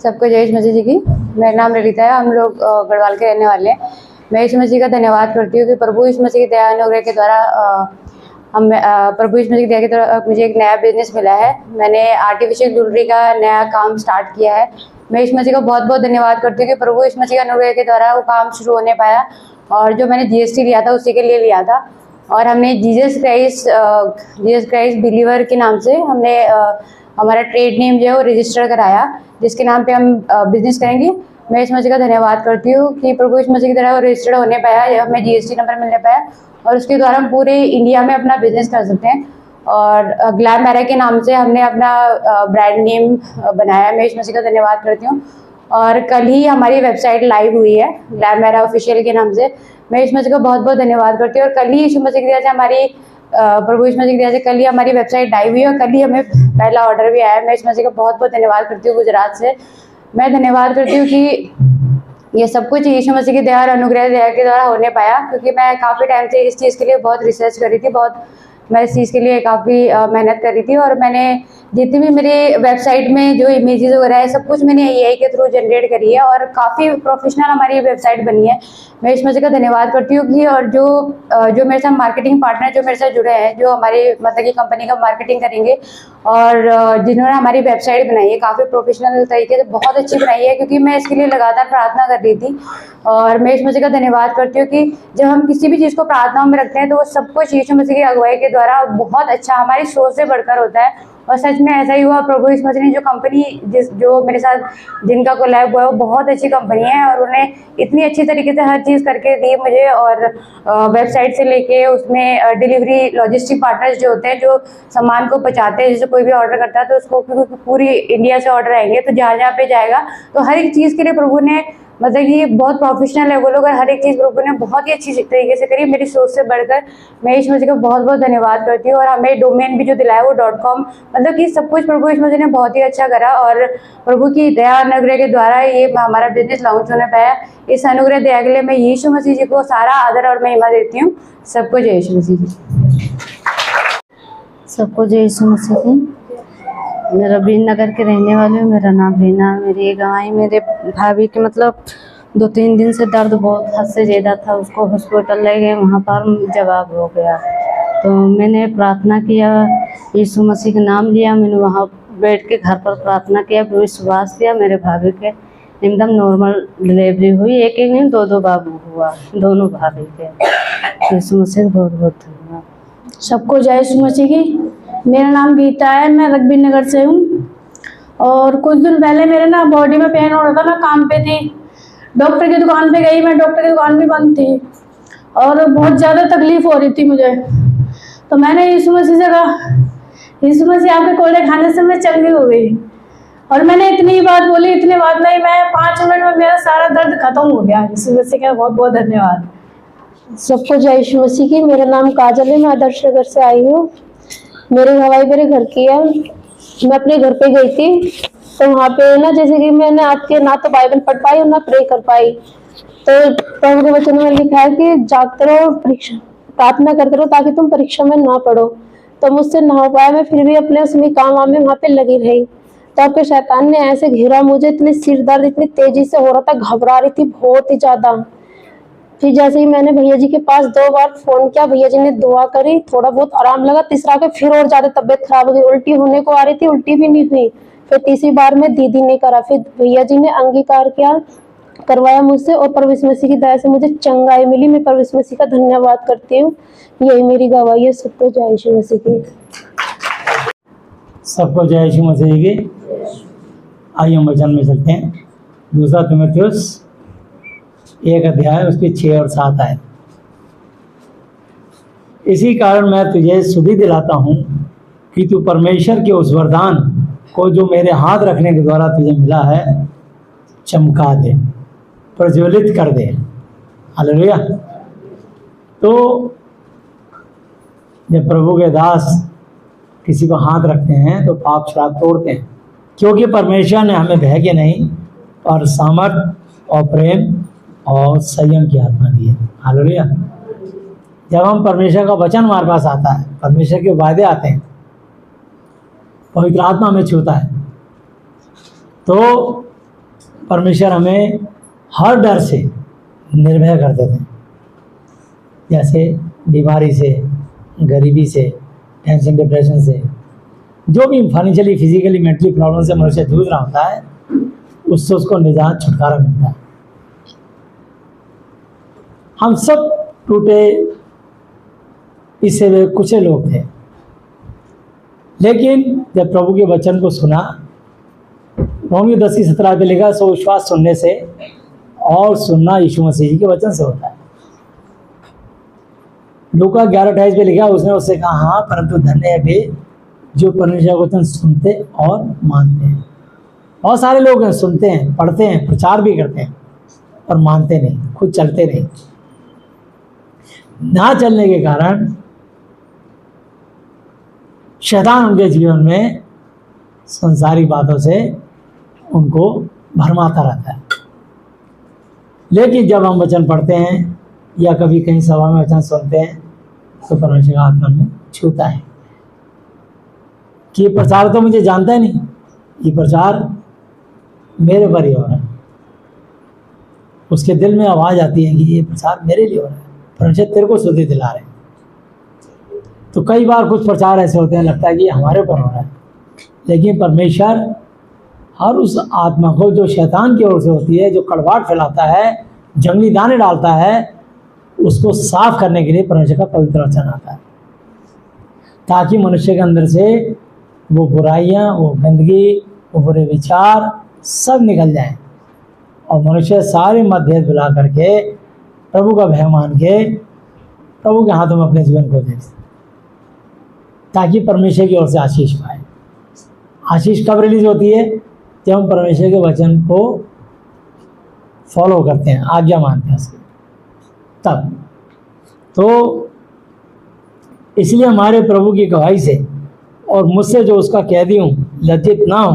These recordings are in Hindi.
सबको जय यीशु मसीह जी की। मेरा नाम ललिता है। हम लोग गढ़वाल के रहने वाले हैं। मैं यीशु मसीह का धन्यवाद करती हूँ कि प्रभु यीशु मसीह की दया अनुग्रह के द्वारा प्रभु यीशु मसीह की दया के द्वारा मुझे एक नया बिजनेस मिला है। मैंने आर्टिफिशियल ज्वेलरी का नया काम स्टार्ट किया है। मैं यीशु मसीह का बहुत बहुत धन्यवाद करती हूँ कि प्रभु यीशु मसीह के अनुग्रह के द्वारा वो काम शुरू होने पाया। और जो मैंने GST लिया था उसी के लिए लिया था। और हमने जीसस क्राइस्ट बिलीवर के नाम से हमने हमारा ट्रेड नेम जो है वो रजिस्टर कराया, जिसके नाम पे हम बिजनेस करेंगे। मैं इस मसीह का धन्यवाद करती हूँ कि प्रभु इस मसीह की तरह वो रजिस्टर्ड होने पाया, हमें GST नंबर मिलने पाया और उसके द्वारा हम पूरे इंडिया में अपना बिजनेस कर सकते हैं। और ग्लैमरा के नाम से हमने अपना ब्रांड नेम बनाया। मैं इस मसीह का धन्यवाद करती हूँ। और कल ही हमारी वेबसाइट लाइव हुई है ग्लैमरा ऑफिशियल के नाम से। मैं इस मसीह का बहुत बहुत धन्यवाद करती हूँ। और कल ही यीशु मसीह की दया से हमारी प्रभु यीशु मसीह की दया से कल ही हमारी वेबसाइट लाइव हुई है और कल ही हमें पहला ऑर्डर भी आया है। मैं इस मसीह का बहुत बहुत धन्यवाद करती हूँ। गुजरात से मैं धन्यवाद करती हूँ कि ये सब कुछ यीशु मसीह की दया और अनुग्रह दया के द्वारा होने पाया, क्योंकि मैं काफ़ी टाइम से इस चीज़ के लिए बहुत रिसर्च कर रही थी। मैं इस चीज़ के लिए काफ़ी मेहनत कर रही थी। और मैंने जितनी भी मेरे वेबसाइट में जो इमेजेस वगैरह है सब कुछ मैंने AI के थ्रू जनरेट करी है और काफ़ी प्रोफेशनल हमारी वेबसाइट बनी है। मैं इस मसीह का धन्यवाद करती हूँ कि और जो मेरे साथ मार्केटिंग पार्टनर जो मेरे साथ जुड़े हैं, जो हमारे मतलब की कंपनी का मार्केटिंग करेंगे और जिन्होंने हमारी वेबसाइट बनाई है काफ़ी प्रोफेशनल तरीके से, बहुत अच्छी बनाई है, क्योंकि मैं इसके लिए लगातार प्रार्थना कर रही थी। और मैं इस मसीह का धन्यवाद करती हूँ कि जब हम किसी भी चीज़ को प्रार्थनाओं में रखते हैं तो वो सब कुछ यीशु मसीह की अगुवाई के द्वारा बहुत अच्छा हमारी सोच से बढ़कर होता है। और सच में ऐसा ही हुआ। प्रभु यीशु मसीह ने जो कंपनी जो मेरे साथ जिनका कोलैब हुआ है वो बहुत अच्छी कंपनी है और उन्हें इतनी अच्छी तरीके से हर चीज़ करके दी मुझे। और वेबसाइट से लेके उसमें डिलीवरी लॉजिस्टिक पार्टनर्स जो होते हैं जो सामान को पहुँचाते हैं, जैसे कोई भी ऑर्डर करता है तो उसको पूरी इंडिया से ऑर्डर आएंगे तो जहाँ जहाँ पे जाएगा तो हर एक चीज़ के लिए प्रभु ने मतलब कि बहुत प्रोफेशनल है वो लोग, और हर एक चीज़ प्रभु ने बहुत ही अच्छी तरीके से करी, मेरी सोच से बढ़कर। मैं यीशु मसीह का बहुत बहुत धन्यवाद करती हूँ। और हमें डोमेन भी जो दिलाया वो .com, मतलब कि सब कुछ प्रभु यीशु मसीह ने बहुत ही अच्छा करा। और प्रभु की दया अनुग्रह के द्वारा ये हमारा बिजनेस लॉन्च होने पाया। इस अनुग्रह दया के लिए मैं यीशु मसीह जी को सारा आदर और महिमा देती हूँ। सबको जय यीशु मसीह जी। सबको जय यीशु मसीह जी। मैं रवीन नगर के रहने वाली हूँ। मेरा नाम रीना। मेरी एक गवाही, मेरे भाभी के मतलब 2-3 दिन से दर्द बहुत हद से ज़्यादा था, उसको हॉस्पिटल ले गए, वहाँ पर जवाब हो गया। तो मैंने प्रार्थना किया, यीशु मसीह का नाम लिया, मैंने वहाँ बैठ के घर पर प्रार्थना किया, विश्वास किया। मेरे भाभी के एकदम नॉर्मल डिलीवरी हुई। एक नहीं 2 बाबू हुआ, दोनों भाभी के। यीशु मसीह बहुत बहुत धन्यवाद। सबको जय यीशु मसीह की। मेरा नाम गीता है, मैं रघबीर नगर से हूँ। और कुछ दिन पहले मेरे ना बॉडी में पेन हो रहा था, मैं काम पे थी, डॉक्टर की दुकान पे गई मैं, डॉक्टर की दुकान भी बंद थी और बहुत ज़्यादा तकलीफ हो रही थी मुझे। तो मैंने यीशु मसीह से कहा, यीशु मसीह आपके कोड़े खाने से मैं चंगी हो गई। और मैंने इतनी बात बोली, इतनी बात नहीं, मैं 5 मिनट में मेरा सारा दर्द खत्म हो गया। यीशु मसीह का बहुत बहुत धन्यवाद। सबको जय यीशु मसीह की। मेरा नाम काजल है, मैं आदर्श नगर से आई हूँ। मेरी गवाही मेरे घर की है। मैं अपने घर पे गई थी तो वहाँ पे ना जैसे कि मैंने आपके ना तो बाइबल पढ़ पाई और ना प्रे कर पाई। तो प्रभु के वचन में लिखा है कि जागते रहो, परीक्षा प्रार्थना करते रहो ताकि तुम परीक्षा में ना पढ़ो। तो मुझसे ना हो पाया, मैं फिर भी अपने उसमें काम में वहाँ पे लगी रही। तो आपके शैतान ने ऐसे घेरा मुझे, इतनी सिर दर्द इतनी तेजी से हो रहा था, घबरा रही थी बहुत ही ज्यादा। फिर जैसे ही मैंने भैया जी के पास 2 बार फोन किया, भैया जी ने दुआ करी, थोड़ा बहुत आराम लगा। तीसरा के फिर और ज्यादा तबीयत खराब हो गई, उल्टी होने को आ रही थी, उल्टी भी नहीं हुई। फिर तीसरी बार में दीदी ने करा, फिर भैया जी ने अंगीकार करवाया मुझसे और परमेश्वर मसीह की दया से मुझे चंगाई मिली। मैं परमेश्वर मसीह का धन्यवाद करती हूँ। यही मेरी गवाही है। सबको जय यीशु मसीह की। सबको जय यीशु मसीह की। आइए हम वचन में चलते हैं। 2 तीमुथियुस 1 अध्याय उसके 6 और 7 आए। इसी कारण मैं तुझे सुधि दिलाता हूँ कि तू परमेश्वर के उस वरदान को जो मेरे हाथ रखने के द्वारा तुझे मिला है चमका दे, प्रज्वलित कर दे। हालेलुया। तो जब प्रभु के दास किसी को हाथ रखते हैं तो पाप श्राप तोड़ते हैं, क्योंकि परमेश्वर ने हमें भय के नहीं और सामर्थ और प्रेम और संयम की आत्मा दी है। हालेलुया। जब हम परमेश्वर का वचन हमारे पास आता है, परमेश्वर के वायदे आते हैं, पवित्र आत्मा में छूता है, तो परमेश्वर हमें हर डर से निर्भय कर देते हैं, जैसे बीमारी से, गरीबी से, टेंशन डिप्रेशन से, जो भी फाइनेंशियली, फिजिकली, मेंटली प्रॉब्लम से मनुष्य जूझ रहा होता है, उससे उसको निजात, छुटकारा मिलता है। हम सब टूटे पिसे हुए कुछ लोग थे, लेकिन जब प्रभु के वचन को सुना, रोमियो 10:17 पे लिखा, सो विश्वास सुनने से और सुनना यीशु मसीह जी के वचन से होता है। लूका 11:28 पे लिखा, उसने उससे कहा, हाँ परंतु धन्य है वे जो परमेश्वर का वचन सुनते और मानते हैं। बहुत सारे लोग हैं, सुनते हैं, पढ़ते हैं, प्रचार भी करते हैं, पर मानते नहीं, खुद चलते नहीं। ना चलने के कारण शैतान उनके जीवन में संसारिक बातों से उनको भरमाता रहता है। लेकिन जब हम वचन पढ़ते हैं या कभी कहीं सभा में वचन सुनते हैं, तो परमेश्वर का आत्मा में छूता है कि ये प्रचार तो मुझे जानता ही नहीं, ये प्रचार मेरे पर ही हो रहा है। उसके दिल में आवाज़ आती है कि ये प्रचार मेरे लिए हो रहा है, परमेश्वर तेरे को शुद्धि दिला रहे हैं। तो कई बार कुछ प्रचार ऐसे होते हैं, लगता है कि हमारे पर हो रहा है, लेकिन परमेश्वर हर उस आत्मा को जो शैतान की ओर से होती है, जो कड़वाहट फैलाता है, जंगली दाने डालता है, उसको साफ करने के लिए परमेश्वर का पवित्र वचन आता है, ताकि मनुष्य के अंदर से वो बुराइयां, वो गंदगी, वो बुरे विचार सब निकल जाएं और मनुष्य सारे मतभेद भुला करके प्रभु का भय मान के प्रभु के हाथों में अपने जीवन को दे, ताकि परमेश्वर की ओर से आशीष पाए। आशीष कब रिलीज होती है? जब हम परमेश्वर के वचन को फॉलो करते हैं, आज्ञा मानते हैं उसकी, तब। तो इसलिए हमारे प्रभु की गवाही से और मुझसे जो उसका कैदी हूँ लज्जित ना हो,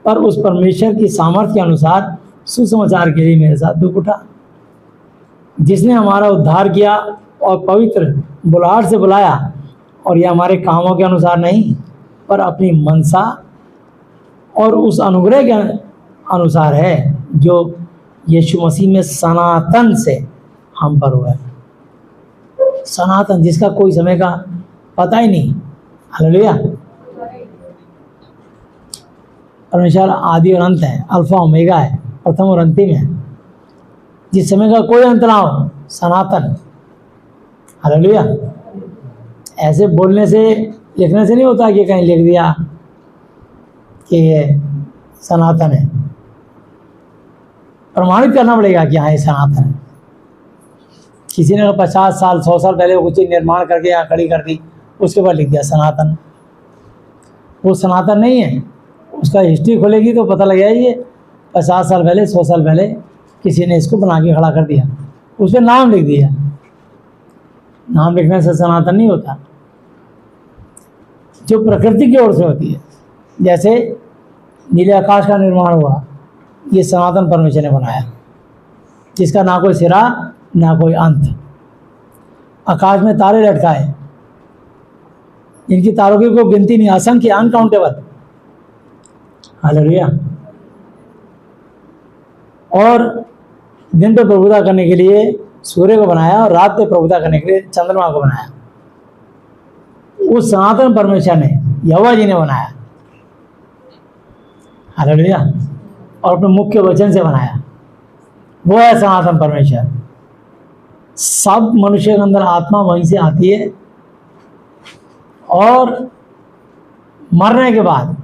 पर उस परमेश्वर की सामर्थ्य के अनुसार सुसमाचार के लिए मेरे साथ दुख उठा, जिसने हमारा उद्धार किया और पवित्र बुलाहट से बुलाया, और यह हमारे कामों के अनुसार नहीं, पर अपनी मनसा और उस अनुग्रह के अनुसार है जो यीशु मसीह में सनातन से हम पर हुआ है। सनातन, जिसका कोई समय का पता ही नहीं। हालेलुया। परमेश्वर आदि और अंत है, अल्फा ओमेगा है, प्रथम और अंतिम है, जिस समय का कोई अंत ना हो, सनातन। हालेलुया। ऐसे बोलने से, लिखने से नहीं होता कि कहीं लिख दिया कि ये सनातन है। प्रमाणित करना पड़ेगा कि हाँ ये सनातन है। किसी ने 50 साल 100 साल पहले कुछ चीज़ निर्माण करके यहाँ खड़ी कर दी, उसके बाद लिख दिया सनातन। वो सनातन नहीं है। उसका हिस्ट्री खोलेगी तो पता लग जाएगी 50 साल पहले 100 साल पहले किसी ने इसको बना के खड़ा कर दिया, उस पर नाम लिख दिया। नाम लिखने से सनातन नहीं होता। जो प्रकृति की ओर से होती है, जैसे नीले आकाश का निर्माण हुआ, ये सनातन परमेश्वर ने बनाया, जिसका ना कोई सिरा ना कोई अंत। आकाश में तारे लटकाए, इनकी तारों की कोई गिनती नहीं, असंख्य, अनकाउंटेबल। हालेलुया। और दिन पे प्रभुता करने के लिए सूर्य को बनाया और रात पे प्रभुता करने के लिए चंद्रमा को बनाया। उस सनातन परमेश्वर ने, यहोवा जी ने बनाया। हालेलुया। और अपने मुख्य वचन से बनाया, वो है सनातन परमेश्वर। सब मनुष्य के अंदर आत्मा वहीं से आती है, और मरने के बाद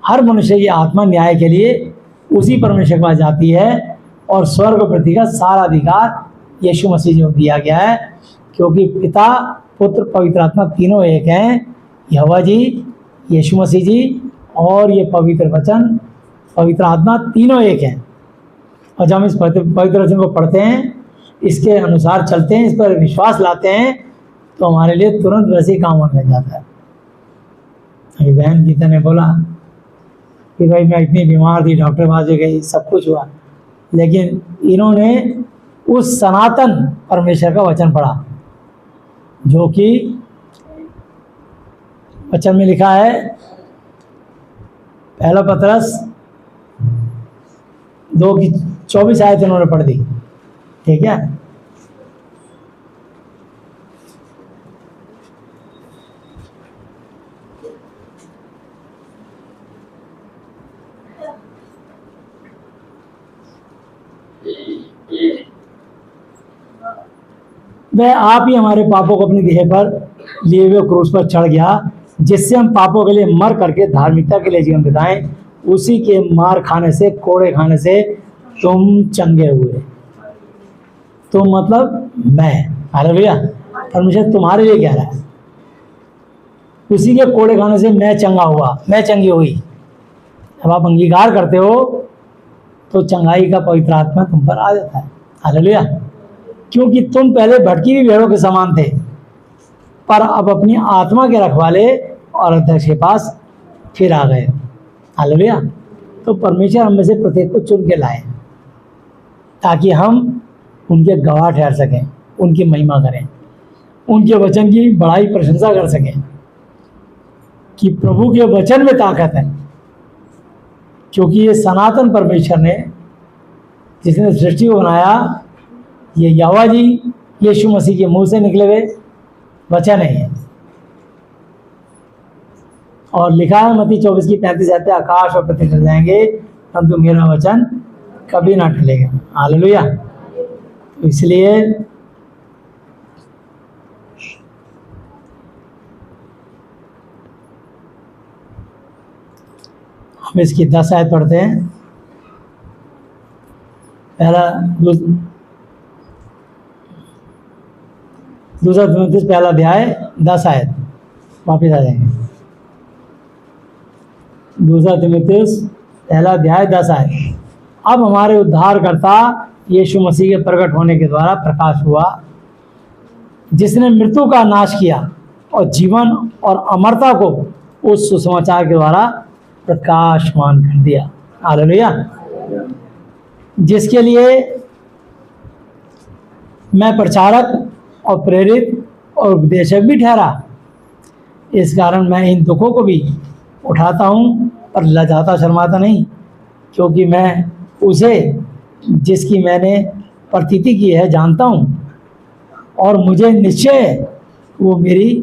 हर मनुष्य की आत्मा न्याय के लिए उसी परमेश्वर के पास जाती है, और स्वर्ग पृथ्वी का सारा अधिकार यीशु मसीह जी को दिया गया है, क्योंकि पिता, पुत्र, पवित्र आत्मा तीनों एक हैं। यहोवा जी, यीशु मसीह जी और ये पवित्र वचन, पवित्र आत्मा, तीनों एक हैं। और जब हम इस पवित्र वचन को पढ़ते हैं, इसके अनुसार चलते हैं, इस पर विश्वास लाते हैं, तो हमारे लिए तुरंत वैसे ही काम होने लग जाता है। अभी बहन गीता ने बोला कि भाई मैं इतनी बीमार थी, डॉक्टर पास गई, सब कुछ हुआ, लेकिन इन्होंने उस सनातन परमेश्वर का वचन पढ़ा, जो कि वचन में लिखा है, पहला पतरस 2 की 24 आयत उन्होंने पढ़ दी। ठीक है, वह आप ही हमारे पापों को अपनी देह पर लिए हुए क्रूस पर चढ़ गया, जिससे हम पापों के लिए मर करके धार्मिकता के लिए जीवन बिताएं। उसी के मार खाने से, कोड़े खाने से तुम चंगे हुए। तो मतलब मैं, हालेलुया, परमेश्वर तुम्हारे लिए कह रहा है, उसी के कोड़े खाने से मैं चंगा हुआ, मैं चंगी हुई। जब आप अंगीकार करते हो तो चंगाई का पवित्र आत्मा तुम पर आ जाता है। हालेलुया, क्योंकि तुम पहले भटकी हुई भेड़ों के समान थे, पर अब अपनी आत्मा के रखवाले और अध्यक्ष के पास फिर आ गए। हालेलुया, तो परमेश्वर हम में से प्रत्येक को चुन के लाए ताकि हम उनके गवाह ठहर सकें, उनकी महिमा करें, उनके वचन की बड़ाई प्रशंसा कर सकें कि प्रभु के वचन में ताकत है। क्योंकि ये सनातन परमेश्वर ने, जिसने सृष्टि को बनाया, ये यहोवा जी यीशु मसीह के मुंह से निकले हुए वचन है। और लिखा है मत्ती 24 की 35 आयत, आकाश और पृथ्वी टल जाएंगे परंतु मेरा वचन कभी ना टलेगा। हालेलुया, तो इसलिए हम इसकी 10 आयत पढ़ते हैं। दूसरा तिमुथियुस पहला अध्याय 10 आयत, वापिस आ जाएंगे। दूसरा तिमुथियुस पहला अध्याय 10 आयत। अब हमारे उद्धारकर्ता यीशु मसीह के प्रकट होने के द्वारा प्रकाश हुआ, जिसने मृत्यु का नाश किया और जीवन और अमरता को उस सुसमाचार के द्वारा प्रकाशमान कर दिया। हालेलुया, जिसके लिए मैं प्रचारक और प्रेरित और उपदेशक भी ठहरा। इस कारण मैं इन दुखों को भी उठाता हूँ, पर लजाता शर्माता नहीं, क्योंकि मैं उसे जिसकी मैंने प्रतीति की है जानता हूँ, और मुझे निश्चय है वो मेरी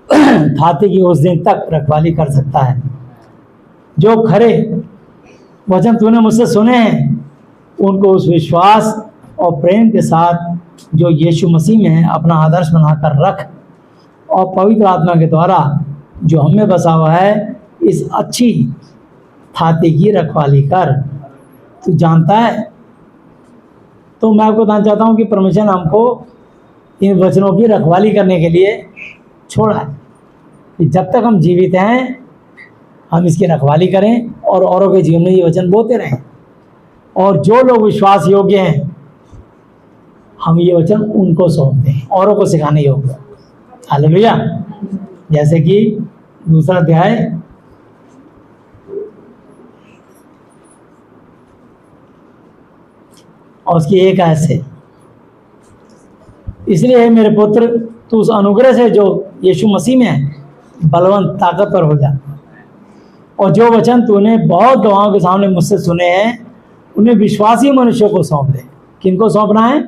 थाती की उस दिन तक रखवाली कर सकता है। जो खरे वचन तूने मुझसे सुने हैं, उनको उस विश्वास और प्रेम के साथ जो यीशु मसीह में है अपना आदर्श बनाकर रख, और पवित्र आत्मा के द्वारा जो हमें बसा हुआ है इस अच्छी थाती की रखवाली कर। तू जानता है, तो मैं आपको बताना चाहता हूँ कि परमेश्वर ने हमको इन वचनों की रखवाली करने के लिए छोड़ा है कि जब तक हम जीवित हैं हम इसकी रखवाली करें और औरों के जीवन में ये वचन बोते रहें। और जो लोग विश्वास योग्य हैं हम ये वचन उनको सौंपते हैं, औरों को सिखाने योग्य। हालेलुया, जैसे कि दूसरा अध्याय और उसकी 1 आयत से, इसलिए मेरे पुत्र तू उस अनुग्रह से जो यीशु मसीह में है बलवंत ताकतवर हो जा, और जो वचन तूने बहुत गवाहों के सामने मुझसे सुने हैं उन्हें विश्वासी मनुष्यों को सौंप दे। किनको सौंपना है?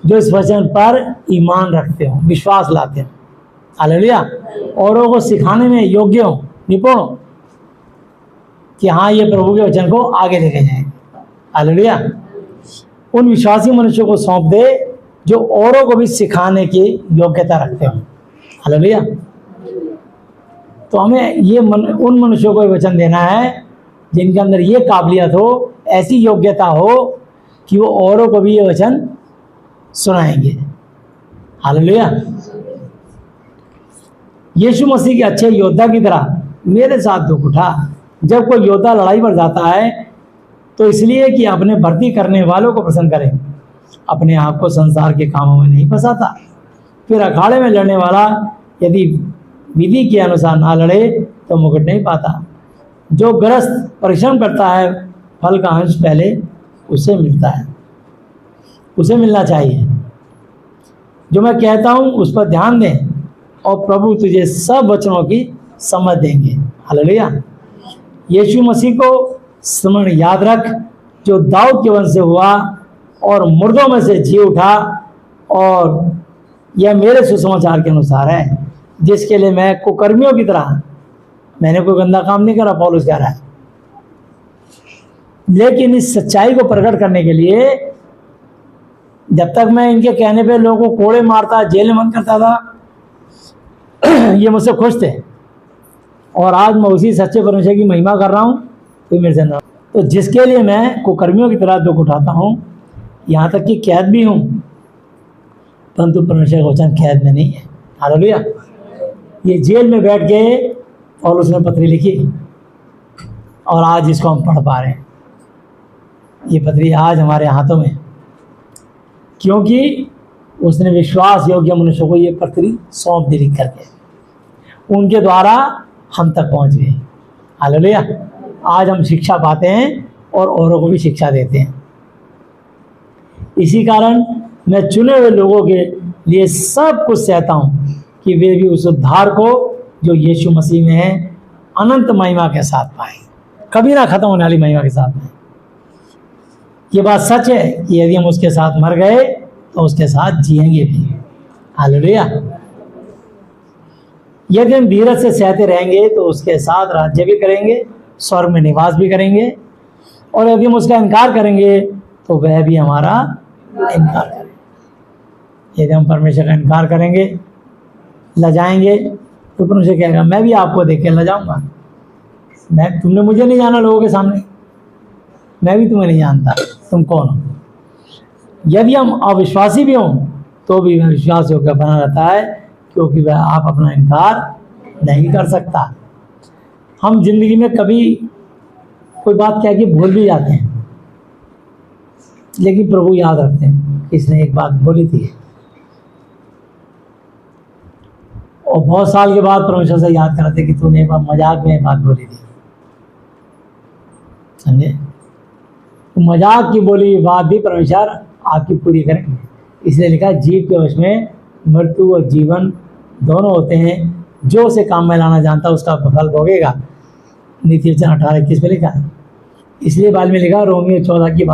जो इस वचन पर ईमान रखते हो, विश्वास लाते हो। हालेलुया, औरों को सिखाने में योग्य हो, निपुण हो कि हाँ ये प्रभु के वचन को आगे लेके जाएंगे। हालेलुया, उन विश्वासी मनुष्यों को सौंप दे जो औरों को भी सिखाने की योग्यता रखते हो। हालेलुया, तो हमें ये उन मनुष्यों को वचन देना है जिनके अंदर ये काबिलियत हो, ऐसी योग्यता हो कि वो औरों को भी ये वचन सुनाएंगे। हालेलुया, यीशु मसीह के अच्छे योद्धा की तरह मेरे साथ दुख उठा। जब कोई योद्धा लड़ाई पर जाता है तो इसलिए कि अपने भर्ती करने वालों को प्रसन्न करे, अपने आप को संसार के कामों में नहीं फंसाता। फिर अखाड़े में लड़ने वाला यदि विधि के अनुसार ना लड़े तो मुकुट नहीं पाता। जो गृहस्थ परिश्रम करता है फल का अंश पहले उसे मिलता है, उसे मिलना चाहिए। जो मैं कहता हूँ उस पर ध्यान दें और प्रभु तुझे सब वचनों की समझ देंगे। हालेलुया, यीशु मसीह को स्मरण याद रख, जो दाऊद के वंश से हुआ और मुर्दों में से जी उठा, और यह मेरे सुसमाचार के अनुसार है, जिसके लिए मैं कुकर्मियों की तरह, मैंने कोई गंदा काम नहीं करा, पौलुस कह रहा है, लेकिन इस सच्चाई को प्रकट करने के लिए जब तक मैं इनके कहने पे लोगों को कोड़े मारता, जेल में बंद करता था, ये मुझसे खुश थे, और आज मैं उसी सच्चे परमेश्वर की महिमा कर रहा हूँ, तो मेरे से ना, तो जिसके लिए मैं कुकर्मियों की तरह दुख उठाता हूँ, यहाँ तक कि कैद भी हूँ, परंतु परमेश्वर का वचन कैद में नहीं है। हालेलुया। ये जेल में बैठ के पौलुस ने पत्री लिखी, और आज इसको हम पढ़ पा रहे हैं। ये पत्री आज हमारे हाथों में, क्योंकि उसने विश्वास योग्य मनुष्यों को ये पत्री सौंप दी लिख करके, उनके द्वारा हम तक पहुंच गए। हालेलुया। आज हम शिक्षा पाते हैं और औरों को भी शिक्षा देते हैं। इसी कारण मैं चुने हुए लोगों के लिए सब कुछ सहता हूँ कि वे भी उस उद्धार को जो यीशु मसीह में है अनंत महिमा के साथ पाएं, कभी ना खत्म होने वाली महिमा के साथ में। ये बात सच है कि यदि हम उसके साथ मर गए तो उसके साथ जिएंगे भी। हालेलुया। यदि हम धीरज से सहते रहेंगे तो उसके साथ राज्य भी करेंगे, स्वर्ग में निवास भी करेंगे, और यदि हम उसका इनकार करेंगे तो वह भी हमारा इनकार करेंगे। यदि हम परमेश्वर का इनकार करेंगे, लजाएंगे, तो परमेश्वर कहेगा मैं भी आपको देख के लजाऊंगा। तुमने मुझे नहीं जाना लोगों के सामने, मैं भी तुम्हें नहीं जानता, तुम कौन हो। यदि हम अविश्वासी भी हों तो भी वह विश्वास योग्य बना रहता है, क्योंकि वह आप अपना इनकार नहीं कर सकता। हम जिंदगी में कभी कोई बात कह के भूल भी जाते हैं, लेकिन प्रभु याद रखते हैं कि इसने एक बात बोली थी, और बहुत साल के बाद परमेश्वर से याद कराते कि तूने एक बार मजाक में बात बोली थी। समझे? तो मजाक की बोली बात भी परमेश्वर आपकी पूरी करेंगे। इसलिए लिखा है जीव के वश में मृत्यु और जीवन दोनों होते हैं, जो उसे काम में लाना जानता उसका फल भोगेगा। नीति वचन 18:21 पे लिखा है। इसलिए बाइबल में लिखा रोमियो 14 की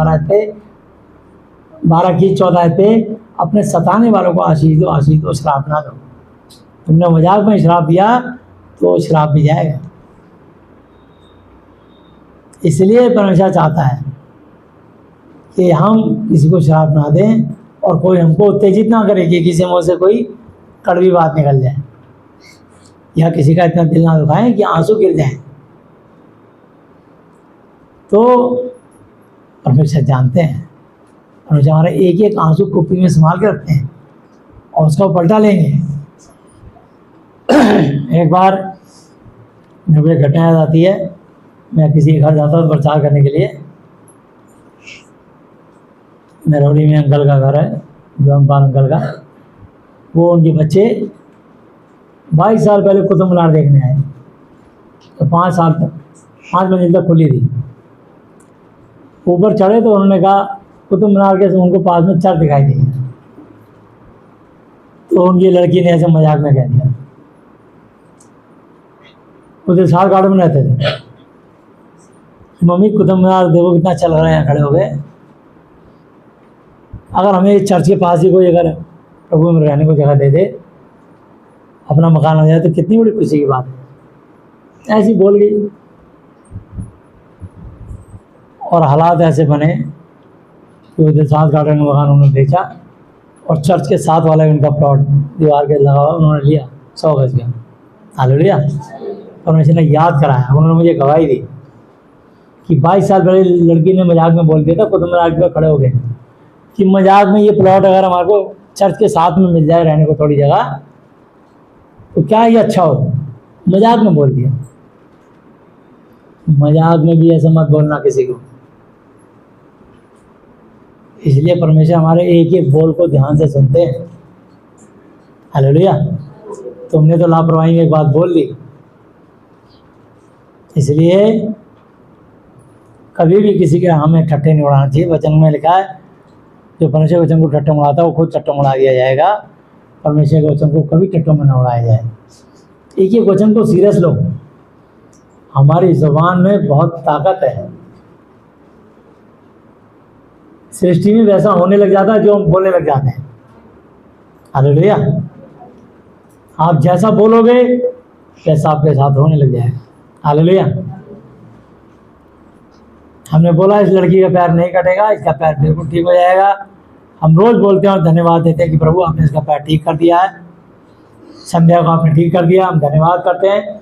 14 पे अपने सताने वालों को आशीष दो, श्राप ना दो। तुमने मजाक में श्राप दिया तो श्राप भी जाएगा। इसलिए परमेश्वर चाहता है कि हम किसी को श्राप ना दें, और कोई हमको उत्तेजित ना करे कि किसी मुँह से कोई कड़वी बात निकल जाए, या किसी का इतना दिल ना दुखाएं कि आंसू गिर जाएं। तो परमेश्वर जानते हैं, परमेश्वर हमारा एक एक आंसू कुप्पी में संभाल के रखते हैं, और उसका पलटा लेंगे। एक बार मेरे को एक घटना याद आती है। मैं किसी के घर जाता हूँ प्रचार करने के लिए। मेरौली में अंकल का घर है, जौनपाल अंकल का। वो उनके बच्चे 22 साल पहले कुतुब मीनार देखने आए, तो 5 मंजिल तक खुली थी। ऊपर चढ़े तो उन्होंने कहा कुतुब मीनार के उनको पास में चर्च दिखाई दी। तो उनकी लड़की ने ऐसे मजाक में कह दिया, वो दिलशाद गार्डन में रहते थे, मम्मी कुतुब मीनार देखो कितना चल रहा है, यहाँ खड़े हो गए। अगर हमें चर्च के पास ही कोई अगर प्रभु में रहने को जगह दे दे, अपना मकान हो जाए, तो कितनी बड़ी खुशी की बात है। ऐसी बोल गई, और हालात ऐसे बने कि वो दिलशाद गार्डन का मकान उन्होंने बेचा, और चर्च के साथ वाला उनका प्लॉट दीवार के लगा हुआ उन्होंने लिया 100 गज का। हालेलुया। परमेश्वर ने याद कराया, उन्होंने मुझे गवाही दी कि 22 साल पहले लड़की ने मजाक में बोल दिया था, कुतुब मीनार पे खड़े हो गए कि मजाक में ये प्लॉट अगर हमारे को चर्च के साथ में मिल जाए रहने को थोड़ी जगह, तो क्या ये अच्छा हो। मजाक में बोल दिया। मजाक में भी ऐसा मत बोलना किसी को। इसलिए परमेश्वर हमारे एक एक बोल को ध्यान से सुनते हैं। हालेलुया। तुमने तो लापरवाही में एक बात बोल दी, इसलिए कभी भी किसी के हमें ठट्ठे नहीं उड़ाना चाहिए। वचन में लिखा है जो परमेश्वर के वचन को ठट्ठा उड़ाता है वो खुद ठट्ठा उड़ा दिया जाएगा। परमेश्वर के वचन को कभी ठट्ठों में न उड़ाया जाए। एक एक वचन को सीरियस लो। हमारी ज़ुबान में बहुत ताकत है। सृष्टि में वैसा होने लग जाता है जो हम बोलने लग जाते हैं। हालेलुया। आप जैसा बोलोगे वैसा आपके साथ होने लग जाएगा। हालेलुया। हमने बोला इस लड़की का पैर नहीं कटेगा, इसका पैर बिल्कुल ठीक हो जाएगा। हम रोज बोलते हैं और धन्यवाद देते हैं कि प्रभु आपने इसका पैर ठीक कर दिया है, संध्या को आपने ठीक कर दिया, हम धन्यवाद करते हैं।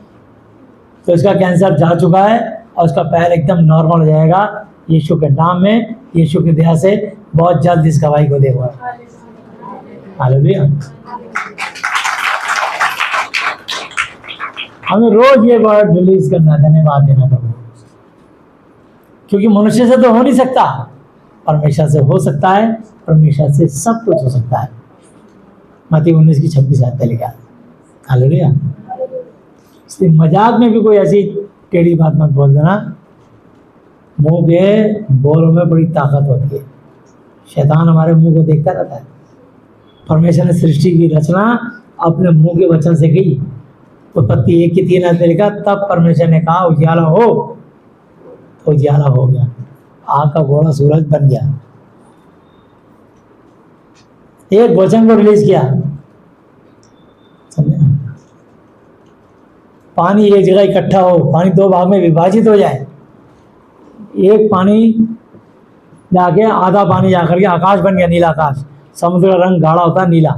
तो इसका कैंसर जा चुका है और उसका पैर एकदम नॉर्मल हो जाएगा यीशु के नाम में। यीशु की दया से बहुत जल्द इस गवाही को देखो। हालेलुया। हमें रोज ये वर्ड रिलीज करना, धन्यवाद देना प्रभु, क्योंकि मनुष्य से तो हो नहीं सकता, परमेश्वर से हो सकता है, परमेश्वर से सब कुछ हो सकता है। मत्ती 19:26 आयत लिखा है। हालेलुया। इसलिए मजाक में भी कोई ऐसी टेढ़ी बात मत बोल देना। मुंह के बोलों में बड़ी ताकत होती है। शैतान हमारे मुंह को देखता रहता है। परमेश्वर ने सृष्टि की रचना अपने मुंह के वचन से की। उत्पत्ति 1:3 आयत में लिखा, तब परमेश्वर ने कहा उजियाला हो, तो उजियाला हो गया। आग का गोला सूरज बन गया। एक वचन को रिलीज किया, समझे ना? पानी एक जगह इकट्ठा हो, पानी दो भाग में विभाजित हो जाए, एक पानी जाके आधा पानी जाकर के आकाश बन गया, नीला आकाश। समुद्र का रंग गाढ़ा होता है नीला,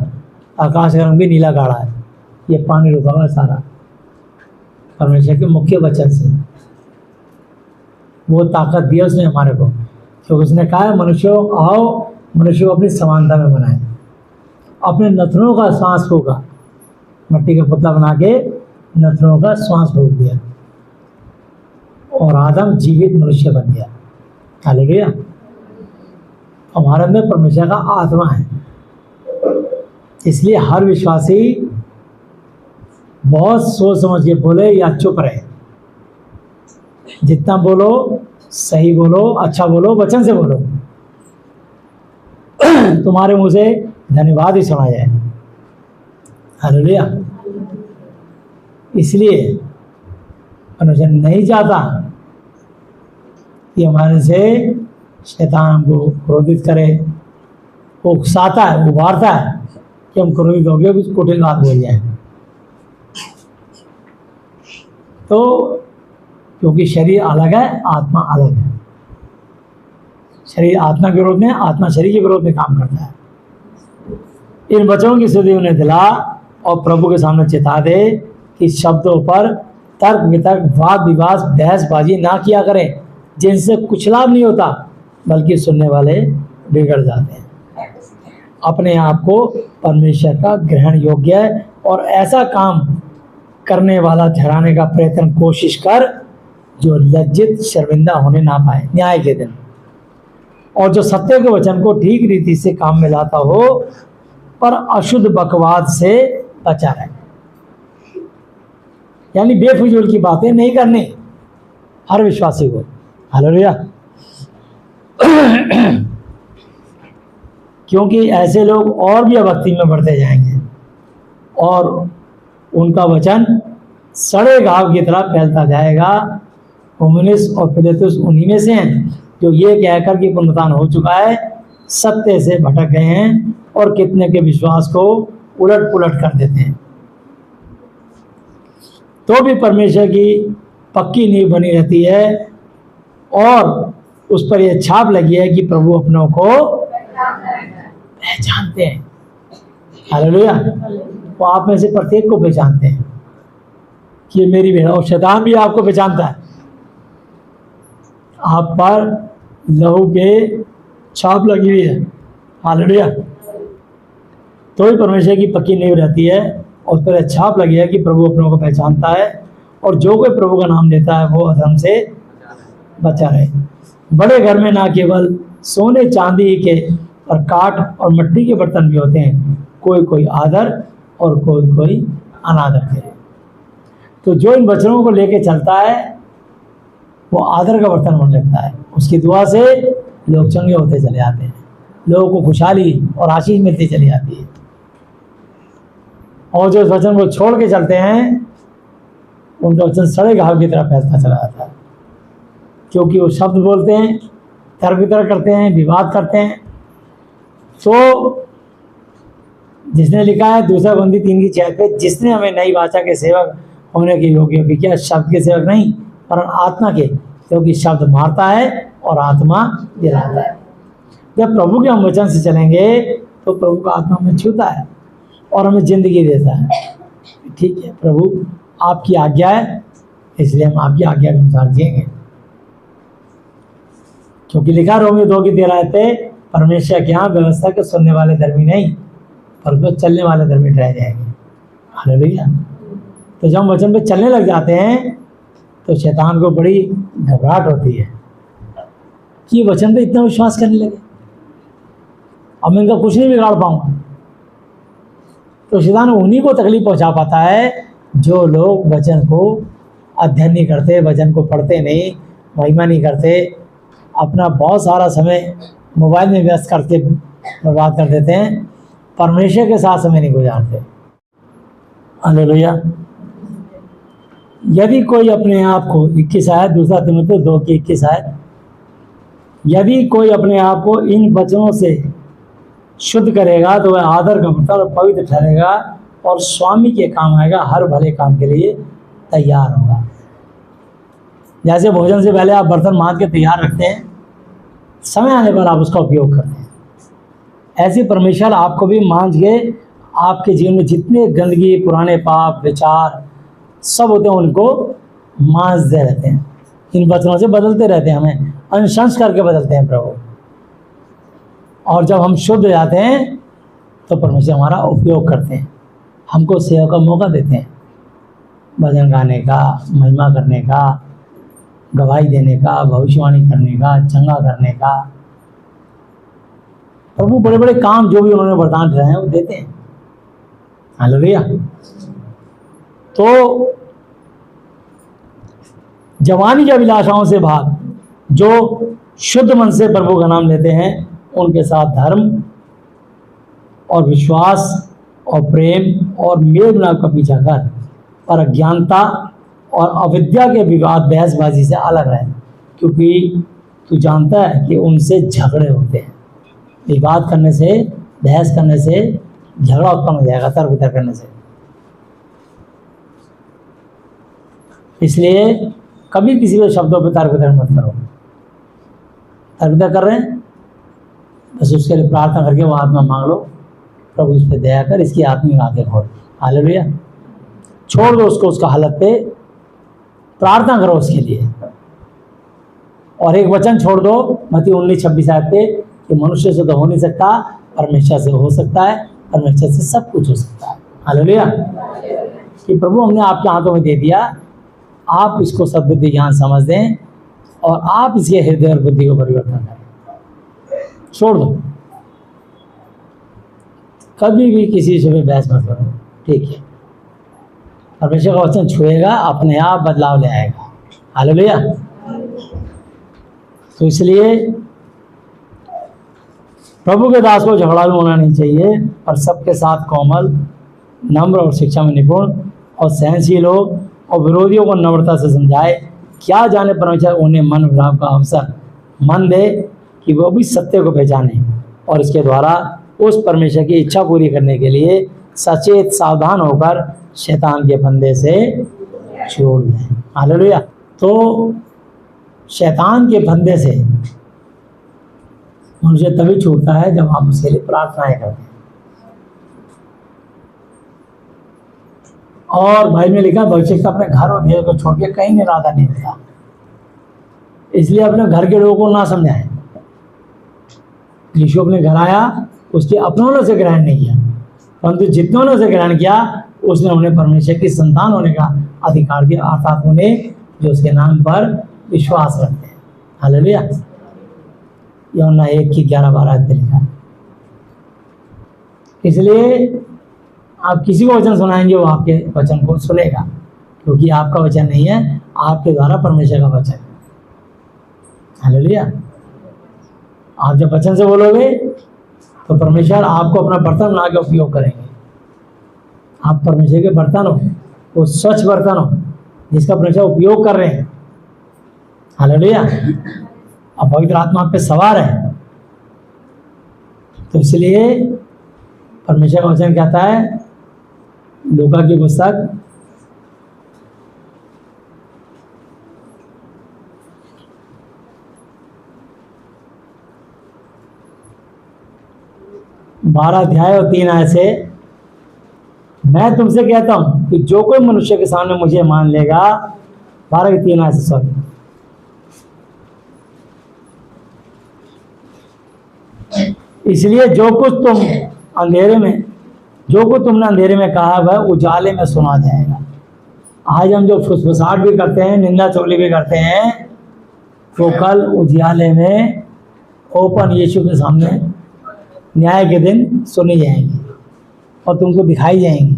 आकाश का रंग भी नीला गाढ़ा है। ये पानी रुका हुआ सारा परमेश्वर के मुख्य वचन से। वो ताकत दी उसने हमारे को, क्योंकि उसने कहा है मनुष्यों आओ, मनुष्य को अपनी समानता में बनाए, अपने नथनों का श्वास फूका, मिट्टी का पुतला बना के नथनों का श्वास फूक दिया और आदम जीवित मनुष्य बन गया। हालेलुया। हमारे अंदर परमेश्वर का आत्मा है। इसलिए हर विश्वासी बहुत सोच समझ के बोले या चुप रहे। जितना बोलो सही बोलो, अच्छा बोलो, वचन से बोलो। तुम्हारे मुंह से धन्यवाद ही सुना जाए। हालेलुया। इसलिए परमेश्वर नहीं चाहता कि हमारे से शैतान हमको क्रोधित करे। वो उकसाता है, उभारता है कि हम क्रोधित हो गए, कुछ कुटिल बात बोल जाए। तो क्योंकि शरीर अलग है, आत्मा अलग है। शरीर आत्मा के विरोध में, आत्मा शरीर के विरोध में काम करता है। इन वचनों की सुधि उन्हें दिला और प्रभु के सामने चेता दे कि शब्दों पर तर्क वितर्क, वाद विवाद, बहसबाजी ना किया करें, जिनसे कुछ लाभ नहीं होता, बल्कि सुनने वाले बिगड़ जाते हैं। अपने आप को परमेश्वर का ग्रहण योग्य और ऐसा काम करने वाला ठहराने का प्रयत्न कोशिश कर जो लज्जित शर्मिंदा होने ना पाए न्याय के दिन, और जो सत्य के वचन को ठीक रीति से काम में लाता हो, पर अशुद्ध बकवाद से बचा रहे। यानी बेफिजूल की बातें नहीं करनी हर विश्वासी को। हालेलुया। क्योंकि ऐसे लोग और भी अभक्ति में बढ़ते जाएंगे और उनका वचन सड़े घाव की तरह फैलता जाएगा। हुमिनस और फिलेतुस उन्हीं में से हैं जो ये कहकर कि पुनरुत्थान हो चुका है, सत्य से भटक गए हैं और कितने के विश्वास को उलट पुलट कर देते हैं। तो भी परमेश्वर की पक्की नींव बनी रहती है और उस पर यह छाप लगी है कि प्रभु अपनों को पहचानते हैं। हालेलुया। वो आप में से प्रत्येक को पहचानते हैं कि ये मेरी भेड़, और शैतान भी आपको पहचानता है। आप पर लहू के छाप लगी हुई है। हालेलुया। तो ही परमेश्वर की पक्की नींव रहती है और उस पर छाप लगी है कि प्रभु अपनों को पहचानता है और जो कोई प्रभु का नाम लेता है वो अधर्म से बचा रहे। बड़े घर में ना केवल सोने चांदी के और काठ और मिट्टी के बर्तन भी होते हैं, कोई कोई आदर और कोई कोई अनादर करे। तो जो इन वचनों को लेके चलता है वो आदर का बर्तन बन लगता है। उसकी दुआ से लोग चंगे होते चले जाते हैं, लोगों को खुशहाली और आशीष मिलती चली जाती है। और जो इस वचन को छोड़ के चलते हैं उनका वचन सड़े घाव की तरह फैलता चला जाता है, क्योंकि वो शब्द बोलते हैं तर्क वितर्क करते हैं, विवाद करते हैं। तो जिसने लिखा है दूसरा बंदी 3 की 6 पे, जिसने हमें नई वाचा के सेवक होने के योग्य भी किया, शब्द के सेवक नहीं पर आत्मा के, क्योंकि शब्द मारता है और आत्मा जिलाता है। जब प्रभु के हम वचन से चलेंगे तो प्रभु का आत्मा हमें छूता है और हमें जिंदगी देता है। ठीक है, प्रभु आपकी आज्ञा है, इसलिए हम आपकी आज्ञा के अनुसार जिएंगे। क्योंकि लिखा रोमियो 2 की 13 पे, परमेश्वर के यहाँ व्यवस्था के सुनने वाले धर्मी नहीं पर उसको चलने वाले धर्मी ठहर जाएंगे। हालेलुया। तो जब हम वचन पे चलने लग जाते हैं तो शैतान को बड़ी घबराहट होती है कि वचन पे इतना विश्वास करने लगे, अब मैं इनका कुछ नहीं बिगाड़ पाऊंगा। तो शैतान उन्हीं को तकलीफ पहुंचा पाता है जो लोग वचन को अध्ययन नहीं करते, वचन को पढ़ते नहीं, महिमा नहीं करते, अपना बहुत सारा समय मोबाइल में व्यस्त करके बर्बाद कर देते हैं, परमेश्वर के साथ समय नहीं गुजारते। हालेलुया। यदि कोई अपने आप को 21 आयत, दूसरा तीमुथियुस 2 की 21 आयत, यदि कोई अपने आप को इन वचनों से शुद्ध करेगा तो वह आदर का पात्र और पवित्र ठहरेगा और स्वामी के काम आएगा, हर भले काम के लिए तैयार होगा। जैसे भोजन से पहले आप बर्तन मांज के तैयार रखते हैं, समय आने पर आप उसका उपयोग करते हैं, ऐसे परमेश्वर आपको भी मांझ के आपके जीवन में जितने गंदगी, पुराने पाप, विचार सब होते हैं उनको मांझते रहते हैं। इन वचनों से बदलते रहते हैं, हमें अनुशंस करके बदलते हैं प्रभु। और जब हम शुद्ध हो जाते हैं तो परमेश्वर हमारा उपयोग करते हैं, हमको सेवा का मौका देते हैं, भजन गाने का, महिमा करने का, गवाही देने का, भविष्यवाणी करने का, चंगा करने का। प्रभु बड़े बड़े काम जो भी उन्होंने वरदान रहे हैं वो देते हैं। हालेलुया। तो जवानी की अभिलाषाओं से भाग, जो शुद्ध मन से प्रभु का नाम लेते हैं उनके साथ धर्म और विश्वास और प्रेम और मेल मिलाप का पीछा कर, और अज्ञानता और अविद्या के विवाद बहसबाजी से अलग रहे, क्योंकि तू जानता है कि उनसे झगड़े होते हैं। विवाद करने से, बहस करने से झगड़ा उत्पन्न हो जाएगा, तर्क वितर्क करने से। इसलिए कभी किसी के शब्दों पर तर्क वितर्क मत करो। तर्क वितर्क कर रहे हैं, बस उसके लिए प्रार्थना करके वो आत्मा मांग लो, प्रभु इस पर दया कर, इसकी आत्मिक आंखें खोल। हालेलुया। छोड़ दो उसको उसका हालत पे, प्रार्थना करो उसके लिए। और एक वचन छोड़ दो मत्ती 19:26 आयत पे कि मनुष्य से तो हो नहीं सकता, परमेश्वर से हो सकता है, परमेश्वर से सब कुछ हो सकता है। हालेलुया। कि प्रभु हमने आपके हाथों में दे दिया, आप इसको सद्बुद्धि ज्ञान समझ दें और आप इसके हृदय और बुद्धि को परिवर्तन करें। छोड़ दो, कभी भी किसी से भी बहस मत करो। ठीक है, परमेश्वर का वचन छुएगा, अपने आप बदलाव ले आएगा। हालेलुया। तो इसलिए प्रभु के दास को झगड़ालू होना नहीं चाहिए, पर सबके साथ कोमल, नम्र और शिक्षा में निपुण और सहनशील हो, और विरोधियों को नम्रता से समझाए। क्या जाने परमेश्वर उन्हें मन विलाप का अवसर मन दे कि वो भी सत्य को पहचाने और इसके द्वारा उस परमेश्वर की इच्छा पूरी करने के लिए सचेत सावधान होकर शैतान के फंदे से छोड़ दें। हालेलुया। तो शैतान के फंदे से मनुष्य तभी छूटता है जब आप उसके लिए प्रार्थनाएं करते हैं। और भाई में लिखा, भविष्य का अपने घर और देश को छोड़ के कहीं इरादा नहीं था। इसलिए अपने घर के लोगों को ना समझाएं। यीशु अपने घर आया, उसके अपनों ने उसे ग्रहण नहीं किया, परंतु जितनों ने उसे ग्रहण किया उसने उन्हें परमेश्वर की संतान होने का अधिकार दिया, अर्थात उन्हें जो उसके नाम पर विश्वास रखते हैं। हालेलुया। यूहन्ना 1:11-12 पे लिखा। इसलिए आप किसी को वचन सुनाएंगे वो आपके वचन को सुनेगा, क्योंकि आपका वचन नहीं है, आपके द्वारा परमेश्वर का वचन है। हालेलुया। आप जब वचन से बोलोगे तो परमेश्वर आपको अपना बर्तन बना के उपयोग करेंगे। आप परमेश्वर के बर्तन हो, वो स्वच्छ बर्तन हो जिसका परमेश्वर उपयोग कर रहे हैं। हालेलुया। अब पवित्र आत्मा आप पे सवार है, तो इसलिए परमेश्वर का वचन कहता है, लूका की पुस्तक 12 अध्याय और 3 आयत से, मैं तुमसे कहता हूं कि जो कोई मनुष्य के सामने मुझे मान लेगा, 12 की 3 आयत से, सॉरी, इसलिए जो कुछ तुमने अंधेरे में कहा वह उजाले में सुना जाएगा। आज हम जो फुसफुसाहट भी करते हैं, निंदा चुगली भी करते हैं, तो कल उजाले में ओपन यीशु के सामने न्याय के दिन सुनी जाएंगी और तुमको दिखाई जाएंगी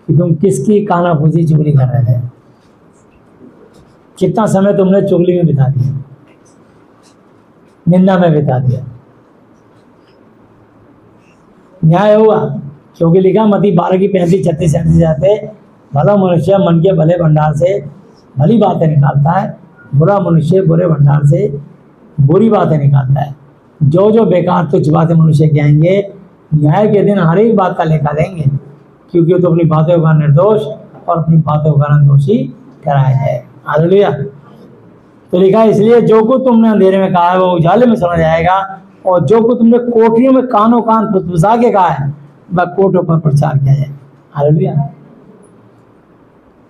कि तुम किसकी कानाफूसी चुगली कर रहे थे, कितना समय तुमने चुगली में बिता दिया, निंदा में बिता दिया। न्याय होगा, क्योंकि लिखा मत्ती 12 की 35, 36, 37 जाते, भला मनुष्य मन के भले भंडार से भली बातें निकालता है, बुरा मनुष्य बुरे भंडार से बुरी बातें निकालता है। जो जो बेकार तुच्छ बातें मनुष्य की आएंगे, न्याय के दिन हर एक बात का लेखा देंगे, क्योंकि तो अपनी बातों का निर्दोष और अपनी बातों का निर्दोषी ठहराया जाए। हालेलुया। तो लिखा, इसलिए जो कुछ तुमने अंधेरे में कहा है वो उजाले में सुना जाएगा, और जो कुछ तुमने कोठरियों में कानों कान फुसफुसा के कहा है वह कोठों पर प्रचार किया जाए। हालेलुया।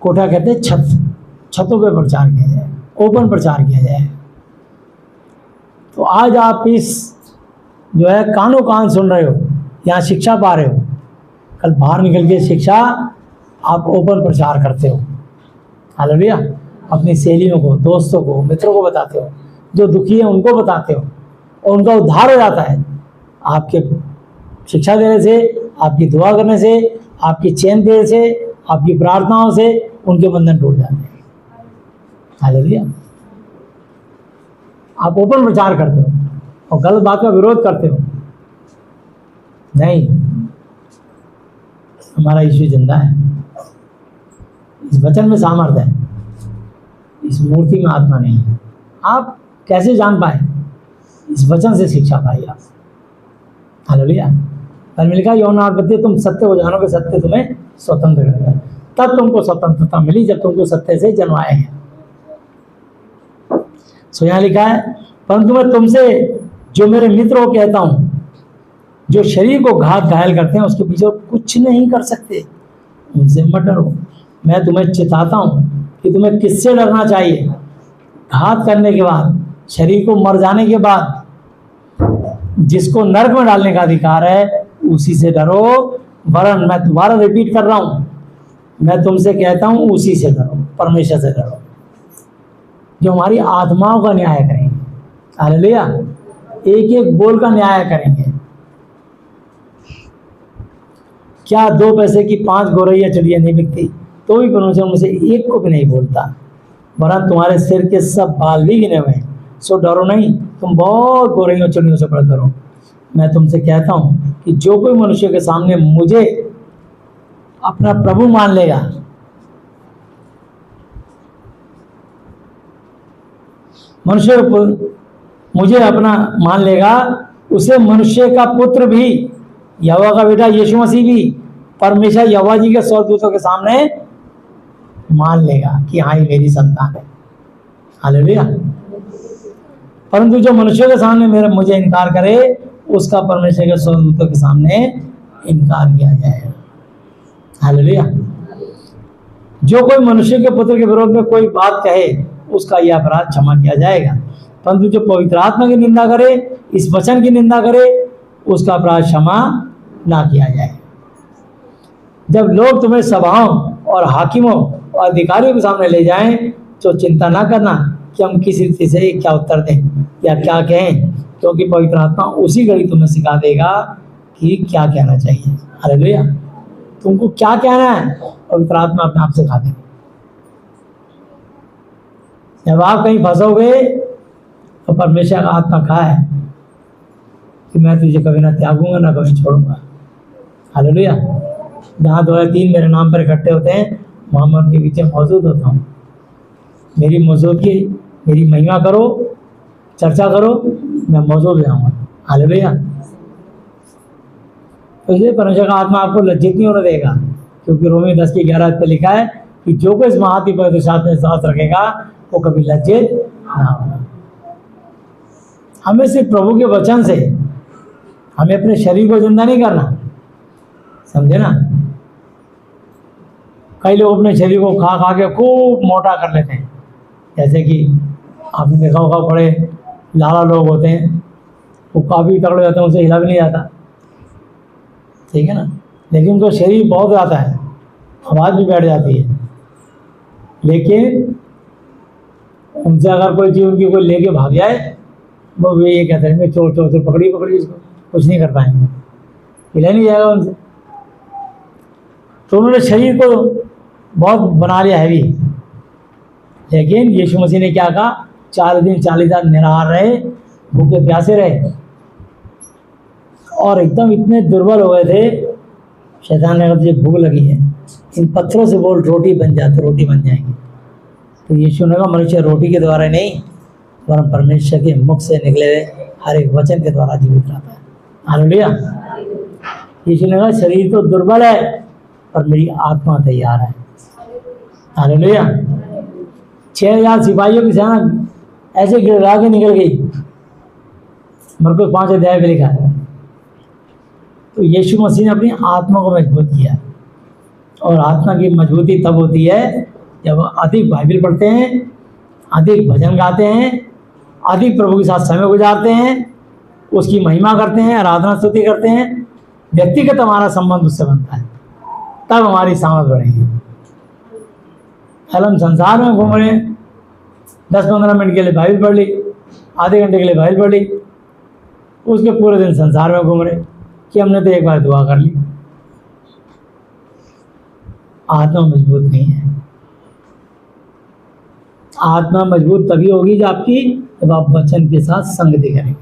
कोठा कहते हैं छत, छतों पे प्रचार किया जाए, ओपन प्रचार किया जाए। तो आज आप इस जो है कानों कान सुन रहे हो, यहाँ शिक्षा पा रहे हो, कल बाहर निकल के शिक्षा आप ओपन प्रचार करते हो। हालेलुया। अपनी सहेलियों को, दोस्तों को, मित्रों को बताते हो, जो दुखी है उनको बताते हो, और उनका उद्धार हो जाता है आपके शिक्षा देने से, आपकी दुआ करने से, आपकी चैन देने से, आपकी प्रार्थनाओं से उनके बंधन टूट जाते हैं। हालेलुया। आप ओपन प्रचार करते हो और गलत बात का विरोध करते हो। नहीं, हमारा यीशु जिंदा है, इस वचन में सामर्थ्य है, इस मूर्ति में आत्मा नहीं है। आप कैसे जान पाए? इस वचन से शिक्षा पाई आप। हालेलुया। पर लिखा, यूहन्ना 8:32, तुम सत्य हो जानोगे, सत्य तुम्हें स्वतंत्र करेगा। तब तुमको स्वतंत्रता मिली जब तुमको सत्य से जन्माया गया। सो यहाँ लिखा है, परंतु मैं तुमसे जो मेरे मित्र को कहता हूं, जो शरीर को घात घायल करते हैं उसके पीछे कुछ नहीं कर सकते, उनसे मत डरो। मैं तुम्हें चिताता हूं कि तुम्हें किससे डरना चाहिए। घात करने के बाद, शरीर को मर जाने के बाद जिसको नरक में डालने का अधिकार है, उसी से डरो। वरन मैं दोबारा रिपीट कर रहा हूं, मैं तुमसे कहता हूं उसी से डरो, परमेश्वर से डरो, जो हमारी आत्माओं का न्याय करेंगे। हालेलुया। एक एक बोल का न्याय करेंगे। क्या 2 पैसे की 5 गौरैया चिड़िया नहीं बिकती, तो भी परमेश्वर मुझे एक को भी नहीं बोलता। वरन तुम्हारे सिर के सब बाल भी गिने हुए हैं, सो डरो नहीं, तुम बहुत गौरैया चिड़ियों से बढ़कर हो। मैं तुमसे कहता हूं कि जो कोई मनुष्य के सामने मुझे अपना प्रभु मान लेगा, मनुष्य मुझे अपना मान लेगा, उसे मनुष्य का पुत्र भी, यहोवा का बेटा यीशु मसीह भी, परमेश्वर यहोवा जी के स्वर्गदूतों के सामने मान लेगा कि हाँ ये मेरी संतान है। हालेलुया। परंतु जो मनुष्य के सामने मुझे इनकार करे, उसका परमेश्वर के स्वर्गदूतों के सामने इनकार किया जाएगा। हालेलुया। जो कोई मनुष्य के पुत्र के विरोध में कोई बात कहे, उसका यह अपराध क्षमा किया जाएगा। परंतु जो पवित्र आत्मा की निंदा करे, इस वचन की निंदा करे, उसका अपराध क्षमा ना किया जाए। जब लोग तुम्हें सभाओं और हाकिमों और अधिकारियों के सामने ले जाएं, तो चिंता ना करना कि हम किस रीति से क्या उत्तर दें या क्या कहें, क्योंकि पवित्र आत्मा उसी घड़ी तुम्हें सिखा देगा कि क्या कहना चाहिए। हालेलुया। तुमको क्या कहना है, पवित्र आत्मा अपने आप सिखा देगा। जब आप कहीं फंसोगे तो परमेश्वर का आत्मा कहा है कि मैं तुझे कभी ना त्यागूंगा ना कभी छोड़ूंगा। हालेलुया। जहाँ 2 या 3 मेरे नाम पर इकट्ठे होते हैं, वहाँ मैं उनके पीछे मौजूद होता हूँ। मेरी मौजूदगी, मेरी महिमा करो चर्चा करो, मैं मौजूद रहूँगा। हालेलुया। तो इसलिए परमेश्वर का आत्मा आपको लज्जित नहीं होने देगा, क्योंकि रोमी 10:11 पे लिखा है कि जो कोई इस महाति पवित्र शास्त्र में विश्वास रखेगा वो कभी लज्जित ना होगा। हमें सिर्फ प्रभु के वचन से, हमें अपने शरीर को जिंदा नहीं करना, समझे ना। कई लोग अपने शरीर को खा खा के खूब मोटा कर लेते हैं, जैसे कि आपने देखा होगा बड़े लाला लोग होते हैं, वो काफ़ी तगड़े होते हैं, उनसे हिला भी नहीं जाता, ठीक है ना, लेकिन उनका शरीर बहुत जाता है, आवाज़ भी बैठ जाती है, लेकिन उनसे अगर कोई चीज़ उनकी कोई लेके भाग जाए, वो भी ये कहते हैं चोर चोर से पकड़ी इसको, कुछ नहीं कर पाएंगे, हिला नहीं जाएगा उनसे। तो उन्होंने शरीर को बहुत बना लिया हैवी, लेकिन यीशु मसीह ने क्या कहा, 40 दिन 40 रात निराहार रहे, भूखे प्यासे रहे, और एकदम इतने दुर्बल हो गए थे। शैतान ने कहा तुझे भूख लगी है, इन पत्थरों से बोल रोटी बन जा, तो रोटी बन जाएगी। तो यीशु ने कहा मनुष्य रोटी के द्वारा नहीं, वरन परमेश्वर के मुख से निकले हुए हर एक वचन के द्वारा जीवित रहता है। हालेलुया। यीशु ने कहा शरीर तो दुर्बल है, पर मेरी आत्मा तैयार है। हालेलुया। 6000 सिपाहियों की सेना ऐसे गिड़गिड़ा के निकल गई, मरकुस 5 अध्याय में लिखा है। तो यीशु मसीह ने अपनी आत्मा को मजबूत किया, और आत्मा की मजबूती तब होती है जब अधिक बाइबल पढ़ते हैं, अधिक भजन गाते हैं, अधिक प्रभु के साथ समय गुजारते हैं, उसकी महिमा करते हैं, आराधना स्तुति करते हैं, व्यक्तिगत हमारा संबंध उससे बनता है, तब हमारी सामर्थ बढ़ेगी। हम संसार में घूम रहे हैं, 10-15 मिनट के लिए बाइबल पढ़ ली, आधे घंटे के लिए बाइबल पढ़ ली, उसके पूरे दिन संसार में घूम रहे कि हमने तो एक बार दुआ कर ली। आत्मा मजबूत नहीं है। आत्मा मजबूत तभी होगी जब आप वचन के साथ संगति करेंगे।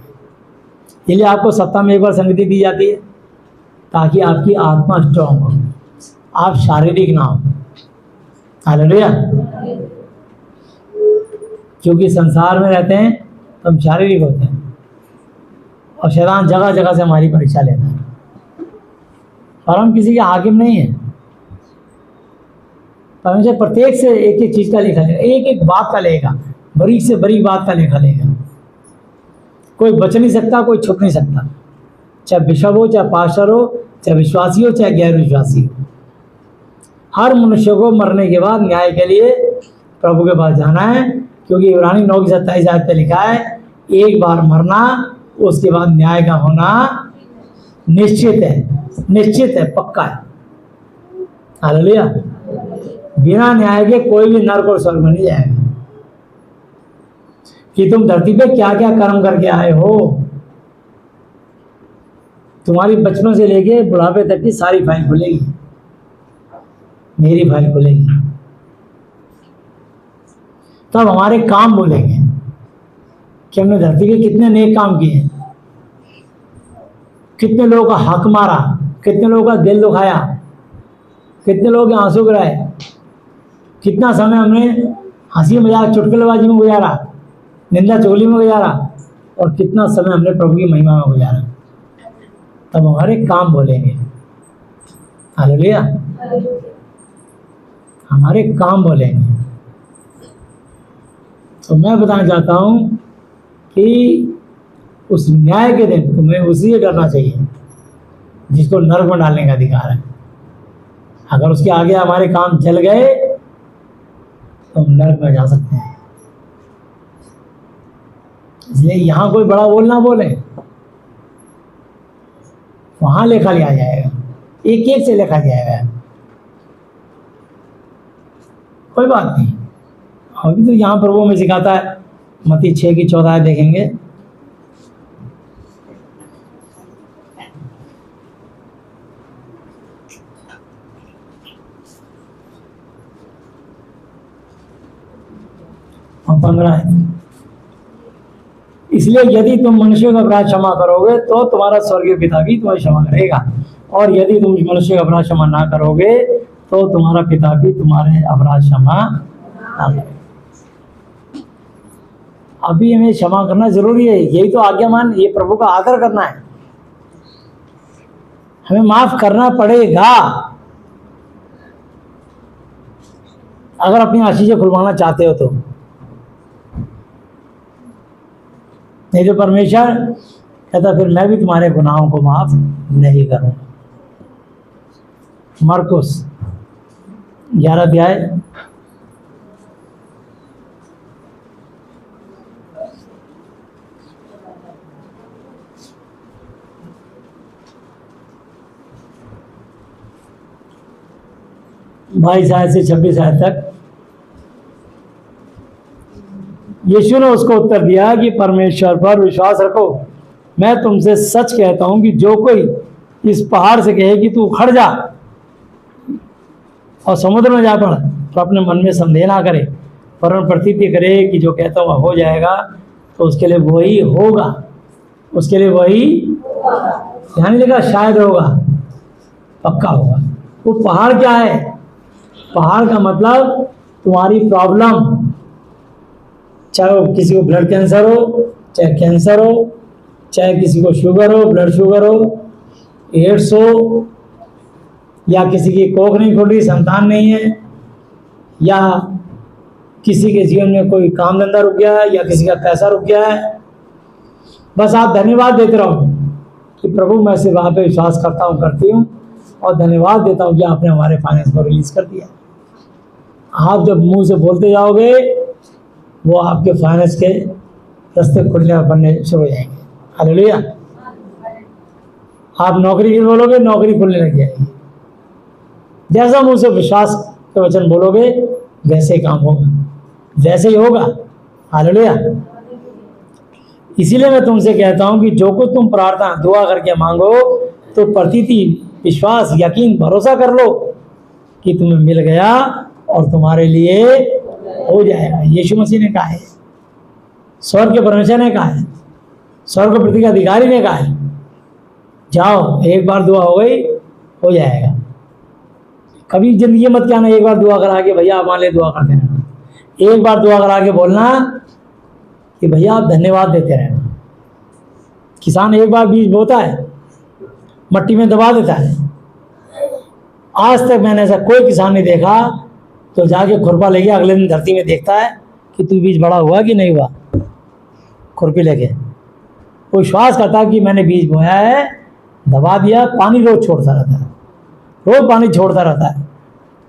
इसलिए आपको सप्ताह में एक बार संगति दी जाती है, ताकि आपकी आत्मा स्ट्रांग हो, आप शारीरिक ना हो। हालेलुया। क्योंकि संसार में रहते हैं तो हम शारीरिक होते हैं, और शैतान जगह जगह से हमारी परीक्षा लेता है, पर हम किसी के हाकिम नहीं है। परमेश्वर प्रत्येक से एक एक चीज़ का लेखा लेगा, एक एक बात का लेगा, बारीक से बारीक बात का लेखा लेगा। कोई बच नहीं सकता, कोई छुप नहीं सकता, चाहे बिशप हो, चाहे पास्टर हो, चाहे विश्वासी हो, चाहे गैर विश्वासी हो। हर मनुष्य को मरने के बाद न्याय के लिए प्रभु के पास जाना है, क्योंकि इब्रानी 9:27 आयत पे लिखा है, एक बार मरना, उसके बाद न्याय का होना निश्चित है, पक्का है। हालेलुया। बिना न्याय के कोई भी नरक और स्वर्ग में नहीं जाएगा। कि तुम धरती पे क्या क्या कर्म करके आए हो, तुम्हारी बचपन से लेके बुढ़ापे तक की सारी फाइल खुलेगी, मेरी फाइल खुलेगी। तब हमारे काम बोलेंगे कि हमने धरती के कितने नेक काम किए, कितने लोगों का हक मारा, कितने लोगों का दिल दुखाया, कितने लोगों के आंसू गिराए, कितना समय हमने हंसी मजाक चुटकुलेबाजी में गुजारा, निंदा चुगली में गुजारा, और कितना समय हमने प्रभु की महिमा में गुजारा। तब हमारे काम बोलेंगे। हालेलुया। हमारे काम बोलेंगे। तो मैं बताना चाहता हूँ कि उस न्याय के दिन तुम्हें उसी से डरना चाहिए जिसको नरक में डालने का अधिकार है। अगर उसके आगे हमारे काम चल गए तो हम नरक में जा सकते हैं। इसलिए यहाँ कोई बड़ा बोल ना बोले, वहाँ लेखा लिया जाएगा, एक एक से लिखा जाएगा। कोई बात नहीं। अभी तो यहाँ प्रभु में सिखाता है, मत्ती 6:14 देखेंगे। और 15 है। इसलिए यदि तुम मनुष्य का अपराध क्षमा करोगे तो तुम्हारा स्वर्गीय पिता भी तुम्हें क्षमा करेगा, और यदि तुम मनुष्य का अपराध क्षमा ना करोगे तो तुम्हारा पिता भी तुम्हारे अपराध क्षमा ना करेगा। अभी हमें क्षमा करना जरूरी है, यही तो आज्ञामान, ये प्रभु का आदर करना है, हमें माफ करना पड़ेगा अगर अपनी आशीषें खुलवाना चाहते हो तो। नहीं तो परमेश्वर कहता फिर मैं भी तुम्हारे गुनाहों को माफ नहीं करूंगा। मरकुस 11 अध्याय 22 आयत से 26 आयत तक। यीशु ने उसको उत्तर दिया कि परमेश्वर पर विश्वास रखो, मैं तुमसे सच कहता हूं कि जो कोई इस पहाड़ से कहे कि तू उखड़ जा और समुद्र में जा पड़, तो अपने मन में संदेह ना करे, पर प्रतीति करे कि जो कहता हुआ हो जाएगा, तो उसके लिए वही होगा, उसके लिए वही, ध्यान लिखा शायद होगा, पक्का होगा। वो पहाड़ क्या है? पहाड़ का मतलब तुम्हारी प्रॉब्लम, चाहे वो किसी को ब्लड कैंसर हो, चाहे कैंसर हो, चाहे किसी को शुगर हो, ब्लड शुगर हो, एड्स हो, या किसी की कोख नहीं खुल रही, संतान नहीं है, या किसी के जीवन में कोई काम धंधा रुक गया है, या किसी का पैसा रुक गया है, बस आप धन्यवाद देते रहो कि प्रभु मैं सिर्फ वहाँ पे विश्वास करता हूँ, करती हूँ, और धन्यवाद देता हूँ कि आपने हमारे फाइनेंस को रिलीज कर दिया। आप जब मुंह से बोलते जाओगे, वो आपके फाइनेंस के रास्ते खुलने और बनने शुरू हो जाएंगे। हालेलुया। आप नौकरी की बोलोगे, नौकरी खुलने लग जाएगी। जैसा मुंह से विश्वास के वचन बोलोगे, वैसे ही काम होगा, वैसे ही होगा। हालेलुया। इसीलिए मैं तुमसे कहता हूं कि जो कुछ तुम प्रार्थना दुआ करके मांगो, तो प्रतीति, विश्वास, यकीन, भरोसा कर लो कि तुम्हें मिल गया और तुम्हारे लिए हो जाएगा। यीशु मसीह ने कहा है, स्वर्ग के परमेश्वर ने कहा है, स्वर्ग प्रति के अधिकारी ने कहा है, जाओ एक बार दुआ हो गई, हो जाएगा। कभी जिंदगी मत कहना एक बार दुआ करा के भैया आप मान ले दुआ करते रहना। एक बार दुआ करा के बोलना कि भैया आप धन्यवाद देते रहना। किसान एक बार बीज बोता है, मट्टी में दबा देता है। आज तक मैंने ऐसा कोई किसान नहीं देखा तो जाके खुरपा लेके अगले दिन धरती में देखता है कि तू बीज बड़ा हुआ कि नहीं हुआ। खुरपी लेके वो विश्वास करता है कि मैंने बीज बोया है, दबा दिया, पानी रोज छोड़ता रहता है, रोज पानी छोड़ता रहता है।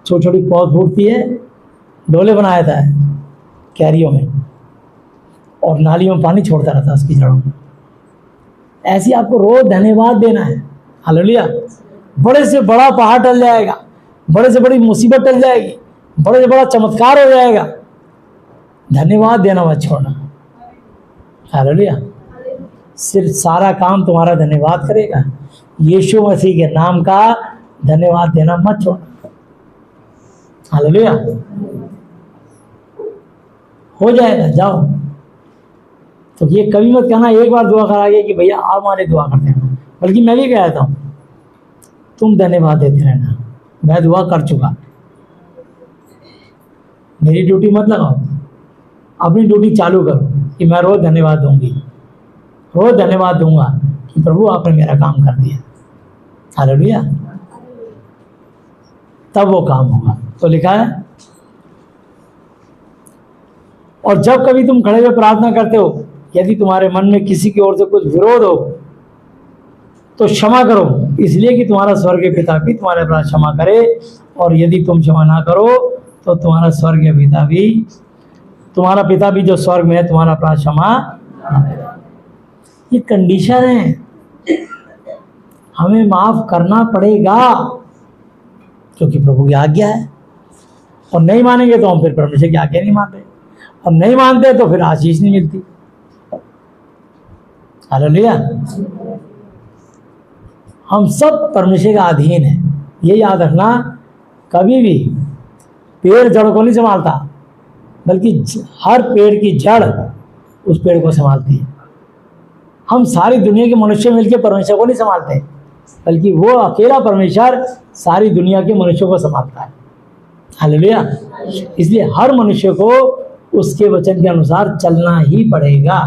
छोटी छोटी पौध फूटती है, डोले बनाया जाता है क्यारियों में, और नालियों में पानी छोड़ता रहता है उसकी जड़ों में। ऐसी आपको रोज धन्यवाद देना है। हालेलुया। बड़े से बड़ा पहाड़ टल जाएगा, बड़े से बड़ी मुसीबत टल जाएगी, बड़े से बड़ा चमत्कार हो जाएगा, धन्यवाद देना मत छोड़ना। हालेलुया। सिर्फ सारा काम तुम्हारा धन्यवाद करेगा। यीशु मसीह के नाम का धन्यवाद देना मत छोड़ना। हालेलुया। हो जाएगा, जाओ। तो ये कभी मत कहना एक बार दुआ करा गया कि भैया आप हमारे दुआ करते हैं, बल्कि मैं भी कहता हूँ तुम धन्यवाद देते रहना। मैं दुआ कर चुका, मेरी ड्यूटी मत लगाओ, अपनी ड्यूटी चालू करो कि मैं रोज धन्यवाद दूंगी, रोज धन्यवाद दूंगा कि प्रभु आपने मेरा काम कर दिया। हालेलुया। तब वो काम होगा। तो लिखा है, और जब कभी तुम खड़े हुए प्रार्थना करते हो, यदि तुम्हारे मन में किसी की ओर से कुछ विरोध हो तो क्षमा करो, इसलिए कि तुम्हारा स्वर्गीय पिता भी तुम्हारे अपराध क्षमा करे। और यदि तुम क्षमा ना करो तो तुम्हारा स्वर्गीय पिता भी, तुम्हारा पिता भी जो स्वर्ग में है, तुम्हारा अपराध क्षमा ना करे। ये कंडीशन है, हमें माफ करना पड़ेगा क्योंकि प्रभु की आज्ञा है। और नहीं मानेंगे तो हम फिर परमेश्वर की आज्ञा नहीं मानते, और नहीं मानते तो फिर आशीष नहीं मिलती। हालेलुया। हम सब परमेश्वर का अधीन है, ये याद रखना। कभी भी पेड़ जड़ को नहीं संभालता, बल्कि हर पेड़ की जड़ उस पेड़ को संभालती है। हम सारी दुनिया के मनुष्य मिलकर परमेश्वर को नहीं संभालते, बल्कि वो अकेला परमेश्वर सारी दुनिया के मनुष्यों को संभालता है। हालेलुया। इसलिए हर मनुष्य को उसके वचन के अनुसार चलना ही पड़ेगा।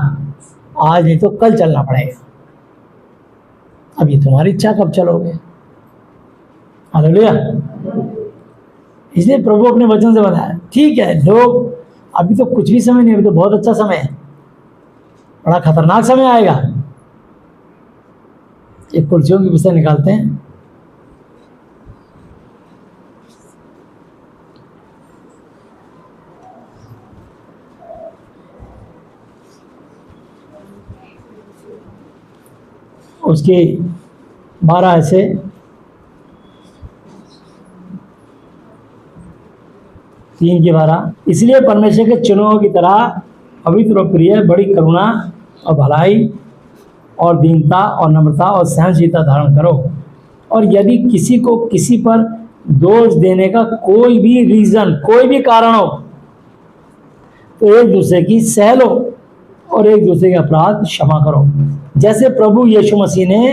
आज नहीं तो कल चलना पड़ेगा। अब ये तुम्हारी इच्छा, कब चलोगे। हालेलुया। इसलिए प्रभु अपने वचन से बताया, ठीक है लोग, अभी तो कुछ भी समय नहीं, अभी तो बहुत अच्छा समय है, बड़ा खतरनाक समय आएगा। एक कुर्सियों की विषय निकालते हैं। उसके 12 ऐसे 3 के 12, इसलिए परमेश्वर के चुनाव की तरह पवित्र और प्रिय बड़ी करुणा और भलाई और दीनता और नम्रता और सहनशीलता धारण करो। और यदि किसी को किसी पर दोष देने का कोई भी रीजन, कोई भी कारण हो, तो एक दूसरे की सह लो और एक दूसरे के अपराध क्षमा करो, जैसे प्रभु यीशु मसीह ने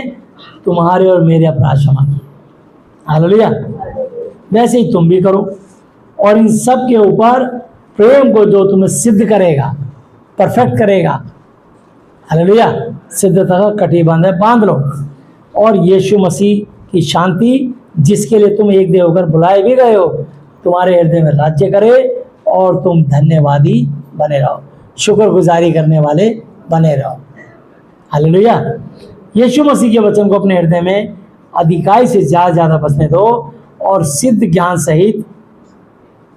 तुम्हारे और मेरे अपराध क्षमा किए। हालेलुया। वैसे ही तुम भी करो। और इन सब के ऊपर प्रेम को, जो तुम्हें सिद्ध करेगा, परफेक्ट करेगा। हालेलुया। सिद्धता का कटिबंध बांध लो। और यीशु मसीह की शांति, जिसके लिए तुम एक देह होकर बुलाए भी गए हो, तुम्हारे हृदय में राज्य करे और तुम धन्यवादी बने रहो, शुक्रगुजारी करने वाले बने रहो। हालेलुया। यीशु मसीह के वचन को अपने हृदय में अधिकाई से ज़्यादा बसने दो और सिद्ध ज्ञान सहित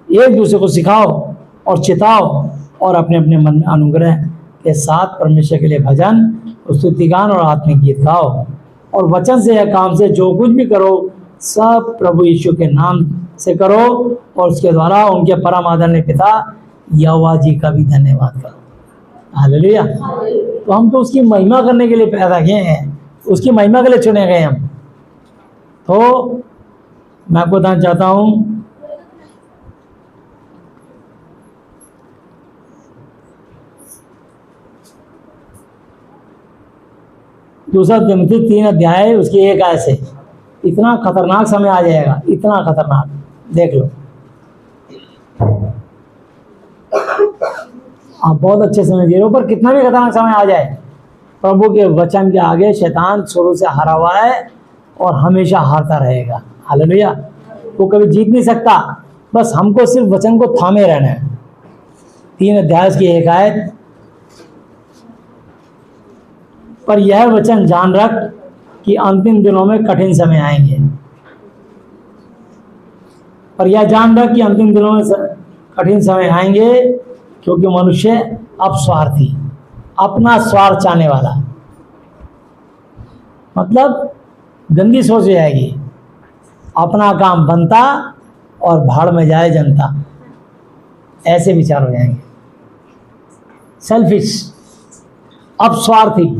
एक दूसरे को सिखाओ और चिताओ और अपने अपने मन में अनुग्रह के साथ परमेश्वर के लिए भजन, स्तुतिगान और आत्मिक गीत गाओ। और वचन से या काम से जो कुछ भी करो, सब प्रभु यीशु के नाम से करो और उसके द्वारा उनके परम आदरणीय पिता यहोवा जी का भी धन्यवाद करो। हालेलुया। तो हम तो उसकी महिमा करने के लिए पैदा किए हैं, उसकी महिमा के लिए चुने गए हम। तो मैं आपको बताना चाहता हूँ, दूसरा तिमोथी 3 अध्याय उसकी 1 आयत से, इतना खतरनाक समय आ जाएगा, इतना खतरनाक, देख लो। आप बहुत अच्छे समय दे रहे हो, पर कितना भी खतरनाक समय आ जाए, प्रभु के वचन के आगे शैतान शुरू से हारा हुआ है और हमेशा हारता रहेगा। हालेलुया। वो कभी जीत नहीं सकता, बस हमको सिर्फ वचन को थामे रहना है। 3 अध्याय की 1 आयत, पर यह वचन जान रख कि अंतिम दिनों में कठिन समय आएंगे। पर यह जान रख कि अंतिम दिनों में कठिन समय आएंगे, क्योंकि मनुष्य अब स्वार्थी, अपना स्वार्थ चाहने वाला, मतलब गंदी सोच हो जाएगी, अपना काम बनता और भाड़ में जाए जनता, ऐसे विचार हो जाएंगे। सेल्फिश, अब स्वार्थी,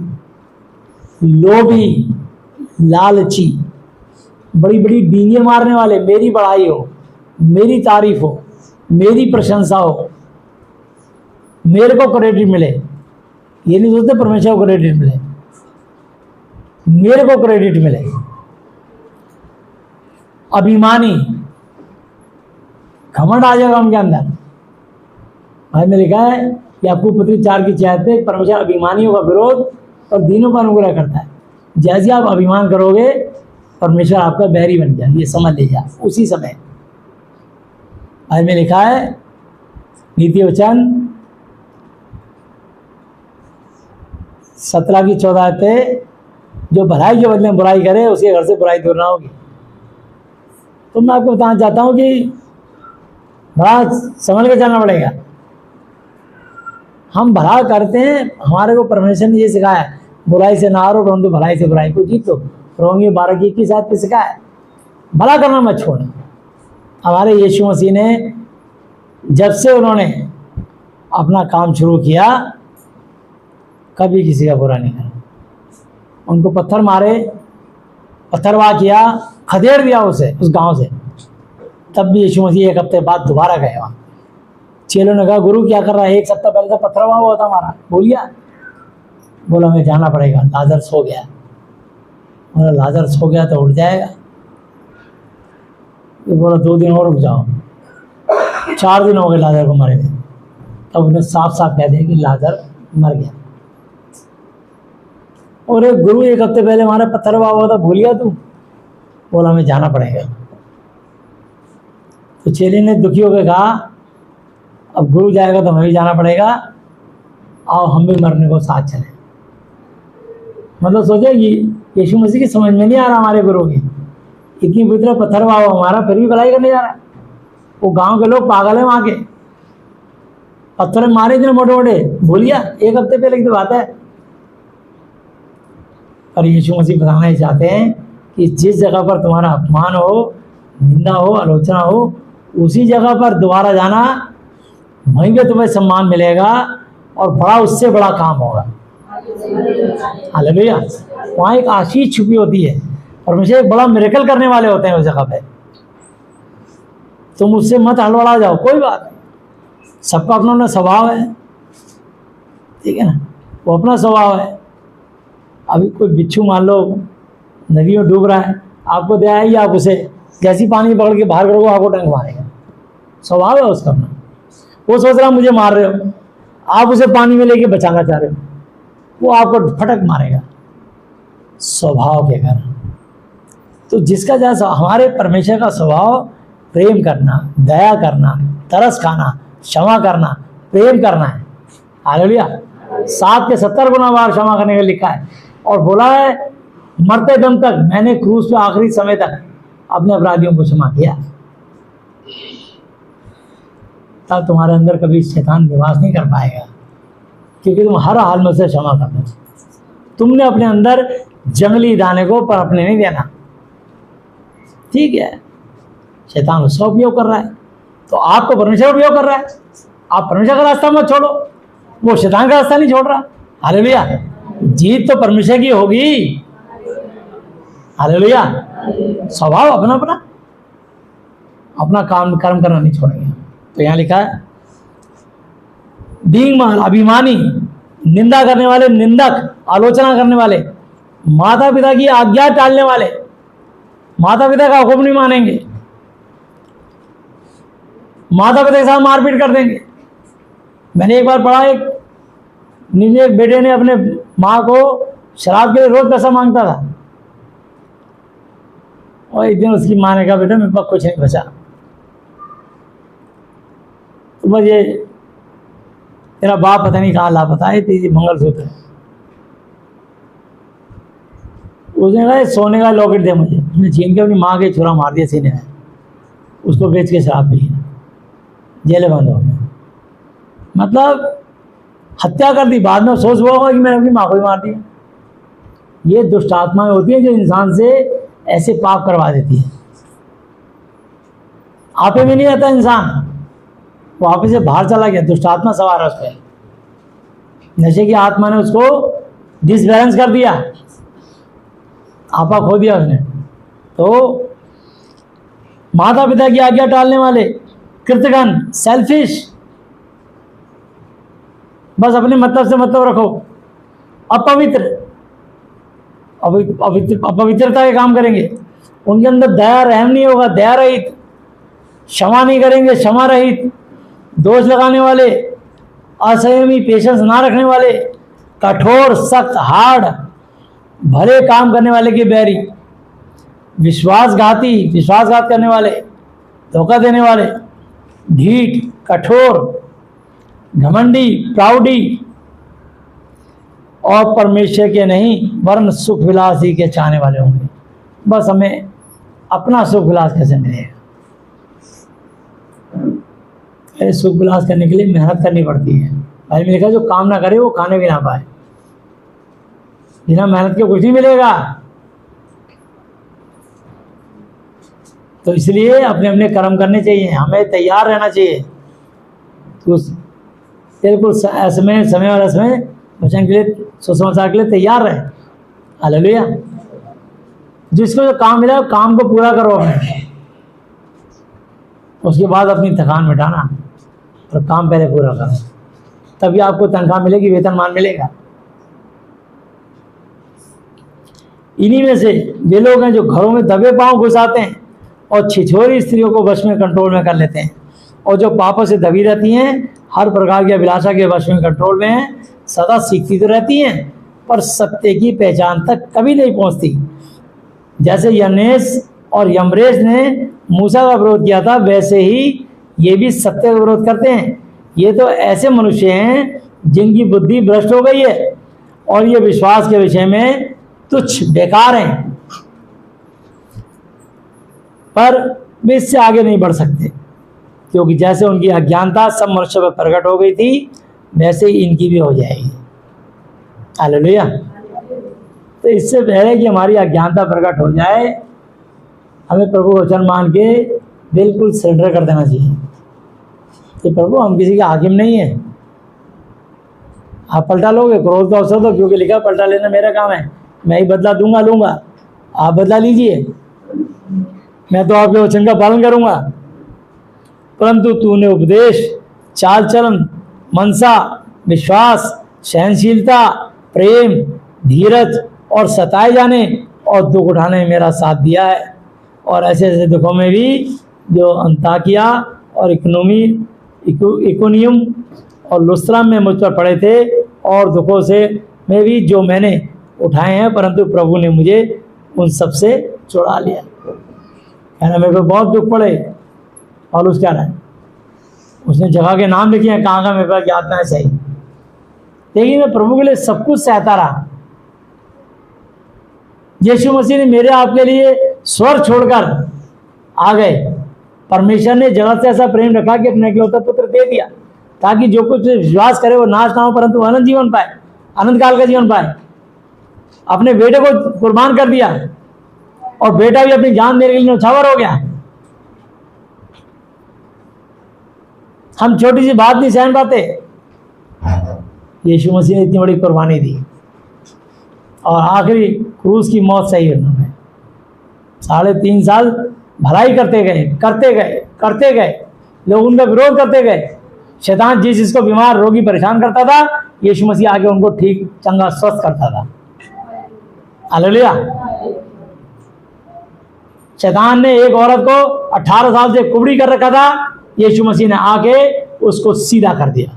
लोभी, लालची, बड़ी बड़ी डींगे मारने वाले, मेरी बढ़ाई हो, मेरी तारीफ हो, मेरी प्रशंसा हो, मेरे को क्रेडिट मिले। ये नहीं सोचते परमेश्वर को क्रेडिट मिले, मेरे को क्रेडिट मिले। अभिमानी, घमंड आ जाएगा उनके अंदर। भाई में लिखा है कि आपको पत्री 4 की 6 पे, परमेश्वर अभिमानियों का विरोध और दीनों का अनुग्रह करता है। जैसे आप अभिमान करोगे, परमेश्वर आपका बैरी बन गया, ये समझ लीजिए उसी समय। आज में लिखा है नीति वचन 17 की 14 पे, जो भलाई के बदले में बुराई करे, उसके घर से बुराई दूर ना होगी। तो मैं आपको बताना चाहता हूँ कि बड़ा समझ के चलना पड़ेगा। हम भला करते हैं, हमारे को परमेश्वर ने ये सिखाया है, बुराई से ना हारो परंतु भलाई से बुराई को जीतो। रोमियो 12 की 21 पे सिखाया है, भला करना मत छोड़ो। हमारे यीशु मसीह ने जब से उन्होंने अपना काम शुरू किया, कभी किसी का बुरा नहीं करा। उनको पत्थर मारे, पत्थरवाह किया, खदेड़ दिया उसे उस गांव से, तब भी यीशु मसीह 1 हफ्ते बाद दोबारा गए वहाँ। चेलों ने कहा, गुरु क्या कर रहा है, 1 सप्ताह पहले तो पत्थरवाह हुआ था हमारा, बोलिया। बोला हमें जाना पड़ेगा, लाजर सो गया। बोला लाजर सो गया तो उठ जाएगा। तो बोला 2 दिन और रुक जाओ। 4 दिन हो गए लाजर को मरे हुए। तब उन्हें साफ साफ कह दिया कि लाजर मर गया। और एक गुरु एक हफ्ते पहले हमारा पत्थर हुआ था, भूल गया तू? बोला हमें जाना पड़ेगा। तो चेले ने दुखी होकर कहा अब गुरु जाएगा तो हमें भी जाना पड़ेगा, आओ हम भी मरने को साथ चलें। मतलब सोचे कि यीशु मसीह की समझ में नहीं आ रहा हमारे गुरु की, इतनी पवित्र पत्थर हुआ हमारा फिर भी भलाई करने जा रहा है। वो गांव के लोग पागल है, वहां के पत्थर मारे इतने मोटे मोटे, भूल गया? एक हफ्ते पहले की तो बात है। और यीशु मसीह बताना ही चाहते हैं कि जिस जगह पर तुम्हारा अपमान हो, निंदा हो, आलोचना हो, उसी जगह पर दोबारा जाना, वहीं पे तुम्हें सम्मान मिलेगा और बड़ा उससे बड़ा काम होगा। हालेलुया। वहाँ एक आशीष छुपी होती है, परमेश्वर एक बड़ा मिरेकल करने वाले होते हैं उस जगह पे। तुम उससे मत हड़बड़ा जाओ, कोई बात नहीं, सबका अपना अपना स्वभाव है, ठीक है ना, वो अपना स्वभाव है। अभी कोई बिच्छू मान लो नदी में डूब रहा है, आपको दया है, आप उसे जैसी पानी पकड़ के बाहर करोगे आपको डंक मारेगा, स्वभाव है उसका अपना। वो सोच रहा मुझे मार रहे हो, आप उसे पानी में लेके बचाना चाह रहे हो, वो आपको फटक मारेगा, स्वभाव के कारण। तो जिसका जैसा हमारे परमेश्वर का स्वभाव प्रेम करना, दया करना, तरस खाना, क्षमा करना, प्रेम करना है। हालेलुया। 7 के 70 गुना बार क्षमा करने का लिखा है और बोला है मरते दम तक मैंने क्रूस पे आखिरी समय तक अपने अपराधियों को क्षमा किया। तब तुम्हारे अंदर कभी शैतान निवास नहीं कर पाएगा, क्योंकि तुम हर हाल में उसे क्षमा करते हो। तुमने अपने अंदर जंगली दाने को पनपने नहीं देना, ठीक है? शैतान उसका उपयोग कर रहा है, तो आपको परमेश्वर उपयोग कर रहा है। आप परमेश्वर का रास्ता मत छोड़ो, वो शैतान का रास्ता नहीं छोड़ रहा। हालेलुया। जीत तो परमेश्वर की होगी। हालेलुया। स्वभाव अपना अपना, अपना काम कर्म करना नहीं छोड़ेंगे। तो यहाँ लिखा है बीइंग मान, अभिमानी, निंदा करने वाले, निंदक, आलोचना करने वाले, माता पिता की आज्ञा टालने वाले, माता पिता का हुक्म नहीं मानेंगे, माता पिता के साथ मारपीट कर देंगे। मैंने एक बार पढ़ा, एक बेटे ने अपने माँ को शराब के लिए रोज पैसा मांगता था, और एक दिन उसकी माँ ने कहा बेटा मेरे पास कुछ नहीं बचा, तो बस ये तेरा बाप पता नहीं कहाँ लापता है, तेरी मंगलसूत्र। उसने कहा सोने का लॉकेट दे मुझे। उसने छीन के अपनी माँ के छुरा मार दिया सीने में, उसको बेच के शराब पी, जेल बंद हो गया। मतलब हत्या कर दी। बाद में सोच हुआ होगा कि मैंने अपनी माँ को ही मार दिया। ये दुष्ट आत्माएं होती हैं जो इंसान से ऐसे पाप करवा देती है। आपे में नहीं रहता इंसान, वो आपे से बाहर चला गया, दुष्ट आत्मा सवार है उस पर। नशे की आत्मा ने उसको डिसबैलेंस कर दिया, आपा खो दिया उसने। तो माता पिता की आज्ञा टालने वाले, कृतघ्न, सेल्फिश, बस अपने मतलब से मतलब रखो, अपवित्र, अपवित्रता के काम करेंगे, उनके अंदर दया रहम नहीं होगा, दया रहित, क्षमा नहीं करेंगे, क्षमा रहित, दोष लगाने वाले, असंयमी, पेशेंस ना रखने वाले, कठोर, सख्त, हार्ड, भले काम करने वाले के बैरी, विश्वासघाती, विश्वासघात करने वाले, धोखा देने वाले, ढीठ, कठोर, घमंडी, प्राउडी, और परमेश्वर के नहीं वरन सुख विलास ही के चाहने वाले होंगे। बस हमें अपना सुख विलास कैसे मिलेगा? अरे सुख विलास करने के लिए मेहनत करनी पड़ती है। भाई मैंने कहा जो काम ना करे वो खाने भी ना पाए। बिना मेहनत के कुछ नहीं मिलेगा। तो इसलिए अपने अपने कर्म करने चाहिए, हमें तैयार रहना चाहिए। तो बिल्कुल समय और समय वचन के लिए, सुसमाचार के लिए तैयार रहे। हालेलुया। जिसको जो काम मिला काम को पूरा करो अपने, उसके बाद अपनी थकान मिटाना, और काम पहले पूरा करो, तभी आपको तनख्वाह मिलेगी, वेतनमान मिलेगा। इन्हीं में से वे लोग हैं जो घरों में दबे पांव घुसाते हैं और छिछोरी स्त्रियों को वश में, कंट्रोल में कर लेते हैं, और जो पापों से दबी रहती हैं हर प्रकार की अभिलाषा के वश में कंट्रोल में हैं, सदा सीखती तो रहती हैं पर सत्य की पहचान तक कभी नहीं पहुंचती। जैसे यन्नेस और यमरेज ने मूसा का विरोध किया था, वैसे ही ये भी सत्य का विरोध करते हैं। ये तो ऐसे मनुष्य हैं जिनकी बुद्धि भ्रष्ट हो गई है और ये विश्वास के विषय में तुच्छ बेकार हैं, पर वे इससे आगे नहीं बढ़ सकते, क्योंकि जैसे उनकी अज्ञानता सब मनुष्य पर प्रकट हो गई थी, वैसे ही इनकी भी हो जाएगी। हालेलुया। तो इससे पहले कि हमारी अज्ञानता प्रकट हो जाए, हमें प्रभु वचन मान के बिल्कुल सरेंडर कर देना चाहिए कि प्रभु हम किसी के हाकिम नहीं है। आप पलटा लोगे, क्रोध का अवसर दो, क्योंकि लिखा पलटा लेना मेरा काम है, मैं ही बदला लूंगा, आप बदला लीजिए, मैं तो आपके वचन का पालन करूंगा। परंतु तूने उपदेश, चाल चलन, मनसा, विश्वास, सहनशीलता, प्रेम, धीरज और सताए जाने और दुख उठाने में मेरा साथ दिया है। और ऐसे ऐसे दुखों में भी जो अंताकिया और इकोनियम और लुस्त्रा में मुझ पर पड़े थे, और दुखों से में भी जो मैंने उठाए हैं, परंतु प्रभु ने मुझे उन सब से छुड़ा लिया। कहना मेरे को बहुत दुख पड़े, और उसका रहा है, उसने जगह के नाम लिखे हैं, कहाँ का मेरे पास याद नहीं सही, लेकिन मैं प्रभु के लिए सब कुछ सहता रहा। यीशु मसीह ने मेरे आपके लिए स्वर्ग छोड़कर आ गए। परमेश्वर ने जगत से ऐसा प्रेम रखा कि अपने इकलौता पुत्र दे दिया, ताकि जो कुछ विश्वास करे वो नाश ना हो, परंतु अनंत जीवन पाए, अनंत काल का जीवन पाए। अपने बेटे को कुर्बान कर दिया, और बेटा भी अपनी जान देने के लिए न्यौछावर हो गया। हम छोटी सी बात नहीं सहन पाते, यीशु मसीह ने इतनी बड़ी कुर्बानी दी, और आखिरी क्रूस की मौत सही उन्होंने। 3.5 साल भलाई करते गए, लोग उनका विरोध करते गए। शैतान जिसको बीमार, रोगी, परेशान करता था, यीशु मसीह आके उनको ठीक, चंगा, स्वस्थ करता था। हालेलुया। शैतान ने एक औरत को 18 साल से कुबड़ी कर रखा था, यीशु मसीह ने आके उसको सीधा कर दिया।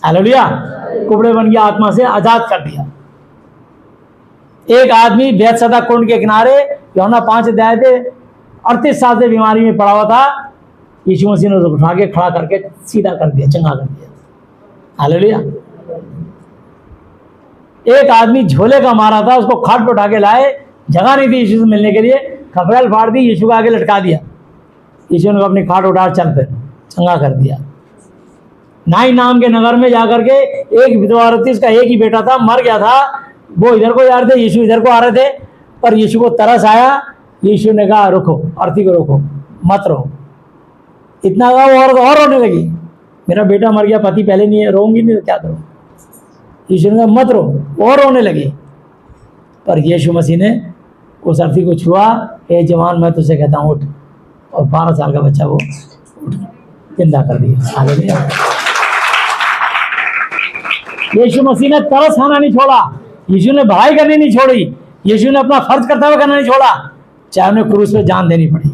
हालेलुया। कुबड़े बन की आत्मा से आजाद कर दिया। एक आदमी बैतसैदा कुंड के किनारे, यूहन्ना 5 अध्याय पे 38 साल से बीमारी में पड़ा हुआ था, यीशु मसीह ने उसको उठा के खड़ा करके सीधा कर दिया, चंगा कर दिया। हालेलुया। एक आदमी झोले का मारा था, उसको खाट पे उठा के लाए, जगह नहीं थी यीशु से मिलने के लिए, खपरेल फाड़ दी, यीशु को आगे लटका दिया। यीशु ने अपनी खाट उठा चल पे चंगा कर दिया। नाई नाम के नगर में जाकर के एक विधवा औरत थी, उसका एक ही बेटा था, मर गया था। वो इधर को जा रहे थे, यीशु इधर को आ रहे थे, पर यीशु को तरस आया। यीशु ने कहा रुको, आरती को रोको, मत रहो। इतना कहा वो औरत और रोने लगी, मेरा बेटा मर गया, पति पहले नहीं है, रोऊंगी नहीं तो क्या करूँ। यीशु ने कहा मत रो, और रोने लगी। पर यीशु मसीह ने उस आरती को छुआ, ए जवान मैं तुझसे कहता हूँ उठ, और 12 साल का बच्चा वो उठ जिंदा कर दिया। हालेलुया। यीशु मसीह ने तरस खाना नहीं छोड़ा, यीशु ने भलाई करनी नहीं छोड़ी, यीशु ने अपना फर्ज करता हुआ करना नहीं छोड़ा, चाहे उन्हें क्रूस पे जान देनी पड़ी।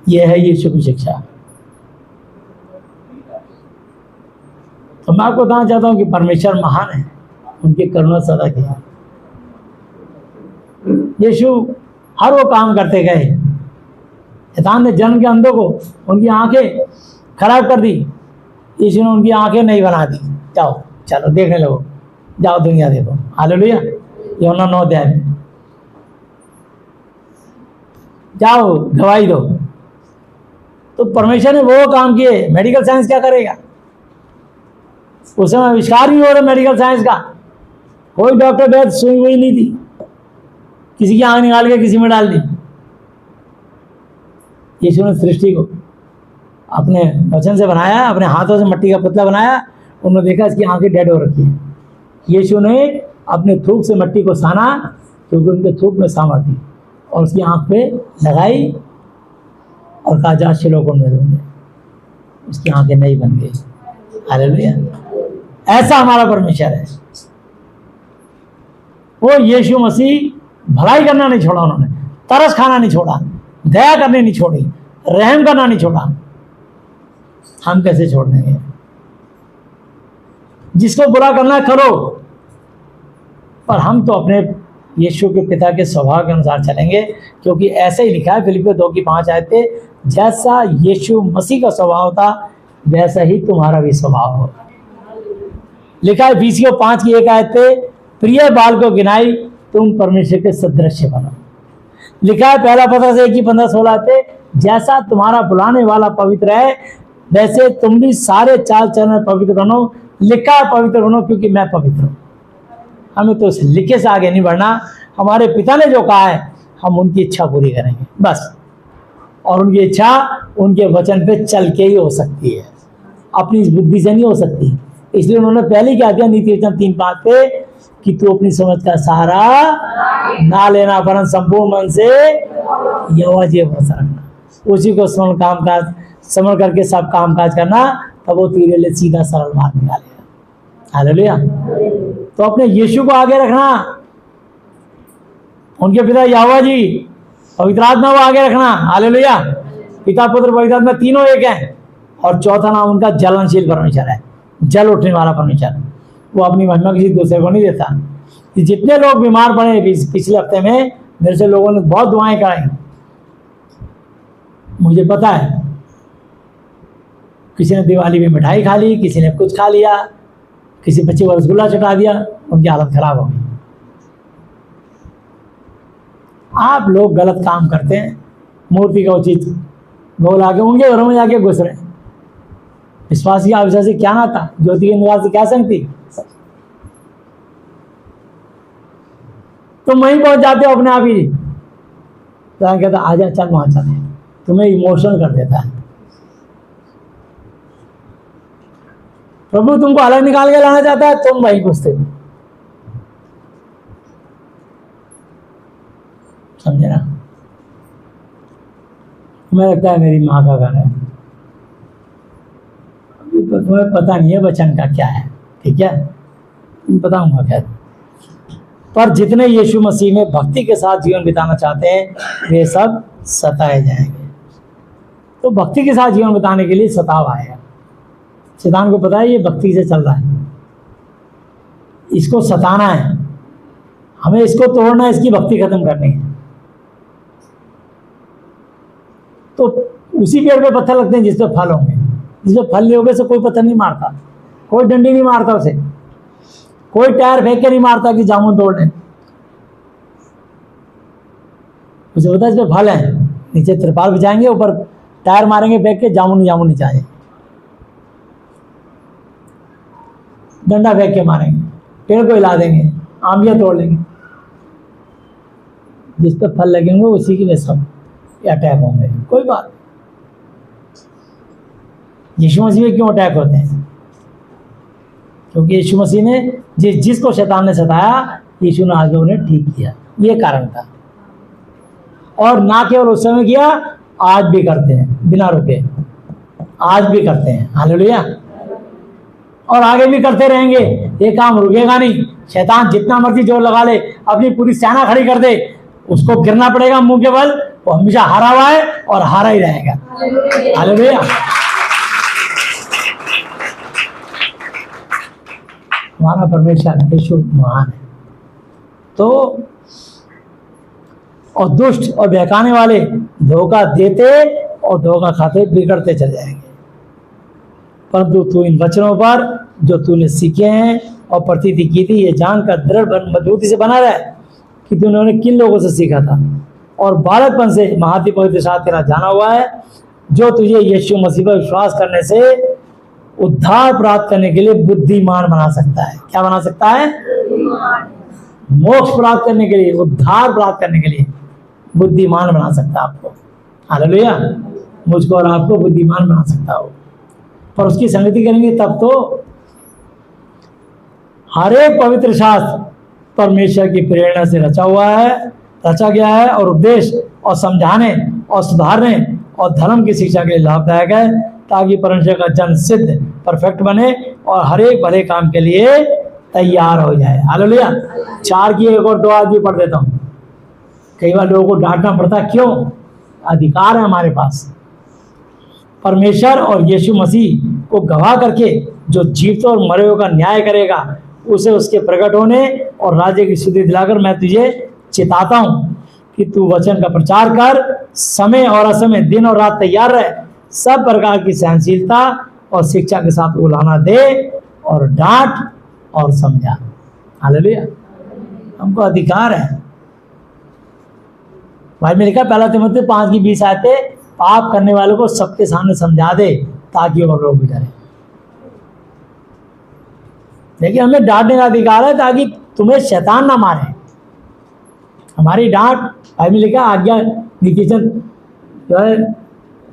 यह है यीशु की शिक्षा। तो मैं आपको बताना चाहता हूं कि परमेश्वर महान है, उनकी करुणा सदा की। यीशु हर वो काम करते गए। शैतान ने जन्म के अंधों को उनकी आंखें खराब कर दी, यीशु ने उनकी आंखें नहीं बना दी। जाओ चलो देखने लगो, जाओ दुनिया देखो। हालेलुया। यूहन्ना 9 अध्याय में जाओ गवाही दो। तो परमेश्वर ने वो काम किए, मेडिकल साइंस क्या करेगा? उस समय आविष्कार ही हो रहा मेडिकल साइंस का। कोई डॉक्टर वैद्य सुई हुई नहीं थी, किसी की आंख निकाल के किसी में डाल दी। यीशु ने सृष्टि को अपने वचन से बनाया, अपने हाथों से मिट्टी का पुतला बनाया। उन्होंने देखा इसकी आंखें डेड हो रखी हैं। यीशु ने अपने थूक से मिट्टी को साना, क्योंकि उनके थूक में सामर्थ्य थी, और उसकी आंख पे लगाई और कहा जा शिलोह कुंड में दूंगे। उसकी आंखें नहीं बन गई। हालेलुया। ऐसा हमारा परमेश्वर है। वो यीशु मसीह भलाई करना नहीं छोड़ा, उन्होंने तरस खाना नहीं छोड़ा, दया करनी नहीं छोड़ी, रहम करना नहीं छोड़ा। हम कैसे छोड़ देंगे? जिसको बुरा करना है करो, पर हम तो अपने यीशु के पिता के स्वभाव के अनुसार चलेंगे, क्योंकि ऐसे ही लिखा है फिलिपियों 2:5 आयते, जैसा यीशु मसीह का स्वभाव था वैसा ही तुम्हारा भी स्वभाव हो। लिखा है इफिसियों 5:1 आयते, प्रिय बालकों गिनाई तुम परमेश्वर के सदृश्य बनो। लिखा है पहला पत्रस 1:15-16 आयते, जैसा तुम्हारा बुलाने वाला पवित्र है वैसे तुम भी सारे चाल चलन में पवित्र बनो। लिखा है पवित्र बनो क्योंकि मैं पवित्र हूँ। हमें तो उस लिखे से आगे नहीं बढ़ना, हमारे पिता ने जो कहा है हम उनकी इच्छा पूरी करेंगे बस। और उनकी इच्छा उनके वचन पे चल के ही हो सकती है, अपनी बुद्धि से नहीं हो सकती। इसलिए उन्होंने पहले क्या दिया नीति वचन 3:5 पे कि तू अपनी समझ का सहारा ना लेना, वरन संपूर्ण मन से यहोवा जी पर भरोसा रखना, उसी को समझ करके सब काम काज करना, तब वो तेरे लिए सीधा सरल मार्ग निकालेगा। हालेलुया। तो अपने यीशु को आगे रखना, उनके पिता यहोवा जी पवित्र आत्मा को आगे रखना। हालेलुया। पिता पुत्र पवित्र आत्मा तीनों एक हैं। और चौथा नाम उनका जलनशील परमेश्वर है, जल उठने वाला परमेश्वर। वो अपनी महिमा किसी दूसरे को नहीं देता। कि जितने लोग बीमार पड़े पिछले हफ्ते में मेरे से लोगों ने बहुत दुआएं कराई, मुझे पता है। किसी ने दिवाली में मिठाई खा ली, किसी ने कुछ खा लिया, किसी बच्चे को रसगुल्ला चटा दिया, उनकी हालत खराब हो गई। आप लोग गलत काम करते हैं, मूर्ति का उचित गोल आके उनके घरों में जाके घुस रहे। विश्वासी अविश्वासी क्या नाता, ज्योति के निवास से क्या संगति। तुम वहीं पहुंच जाते हो अपने आप ही। तो कहता आजा चल वहां चले, तुम्हें इमोशनल कर देता है। प्रभु तुमको अलग निकाल के लाना चाहता है, तुम वहीं घुसते हो। समझे ना? तुम्हें लगता है मेरी माँ का घर है, अभी तो तुम्हें पता नहीं है वचन का क्या है, ठीक है, मैं बताऊंगा क्या। पर जितने यीशु मसीह में भक्ति के साथ जीवन बिताना चाहते हैं वे सब सताए जाएंगे। तो भक्ति के साथ जीवन बिताने के लिए सताव आएगा। शैतान को पता है ये भक्ति से चल रहा है, इसको सताना है, हमें इसको तोड़ना है, इसकी भक्ति खत्म करनी है। तो उसी पेड़ पे पत्थर लगते हैं जिस पे फल होंगे, जिस पे फल नहीं होंगे से कोई पत्थर नहीं मारता, कोई डंडी नहीं मारता उसे, कोई टायर फेंक के नहीं मारता कि जामुन तोड़ लें। उसे पता है इस पे फल है, नीचे त्रिपाल बिछाएंगे, ऊपर टायर मारेंगे फेंक के, जामुन नीचे आ जाएंगे। डंडा फेंक के मारेंगे, पेड़ को हिला देंगे, आमियाँ तोड़ लेंगे, जिस पे फल लगेंगे उसी के लिए सब अटैक होंगे। कोई बात, यीशु मसीह में क्यों अटैक होते हैं? क्योंकि यीशु मसीह ने जिसको शैतान ने सताया, यीशु ने आगे उन्हें ठीक किया, ये कारण था। और ना केवल उस समय किया, आज भी करते हैं बिना रुके, आज भी करते हैं। हालेलुया। और आगे भी करते रहेंगे, ये काम रुकेगा नहीं। शैतान जितना मर्जी जोर लगा ले, अपनी पूरी सेना खड़ी कर दे, उसको गिरना पड़ेगा मुंह के बल। वो हमेशा हारा हुआ है और हारा ही रहेगा। हालेलुया। हमारा परमेश्वर विश्व महान है। तो और दुष्ट और बहकाने वाले धोखा देते और धोखा खाते बिगड़ते चले जाएंगे। परंतु तू इन वचनों पर जो तूने सीखे हैं और प्रतीति की थी, ये जानकर दृढ़ मजबूती से बना रहे कि तूने किन लोगों से सीखा था और बालकपन से महाति पवित्र शास्त्र तेरा जाना हुआ है, जो तुझे यीशु मसीह पर विश्वास करने से उद्धार प्राप्त करने के लिए बुद्धिमान बना सकता है। क्या बना सकता है? मोक्ष प्राप्त करने के लिए, उद्धार प्राप्त करने के लिए बुद्धिमान बना सकता है आपको। हालेलुया। मुझको और आपको बुद्धिमान बना सकता हो। पर उसकी संगति करेंगे तब तो। हर एक पवित्र शास्त्र परमेश्वर की प्रेरणा से रचा गया है और उपदेश और समझाने और सुधारने और धर्म की शिक्षा के लिए लाभदायक है, ताकि परमेश्वर का जन सिद्ध परफेक्ट बने और हर एक भले काम के लिए तैयार हो जाए। हालेलुया। 4 की एक और 2 आदमी पढ़ देता हूँ। कई बार लोगों को डांटना पड़ता, क्यों? अधिकार है हमारे पास, परमेश्वर और यीशु मसीह को गवाह करके जो जीवतों और मरे हुए का न्याय करेगा, उसे उसके प्रकट होने और राज्य की सुधि दिलाकर मैं तुझे चिताता हूँ कि तू वचन का प्रचार कर, समय और असमय, दिन और रात तैयार रहे, सब प्रकार की सहनशीलता और शिक्षा के साथ उलाहना दे और डांट और समझा। हालेलुया। हमको अधिकार है। भाई में लिखा पहला तिमोथी 5:20 आते, पाप करने वालों को सबके सामने समझा दे ताकि और लोग भी डरे। देखिए, हमें डांटने का अधिकार है ताकि तुम्हें शैतान ना मारे। हमारी डांट, भाई में लिखा आज्ञा नीतिचन जो है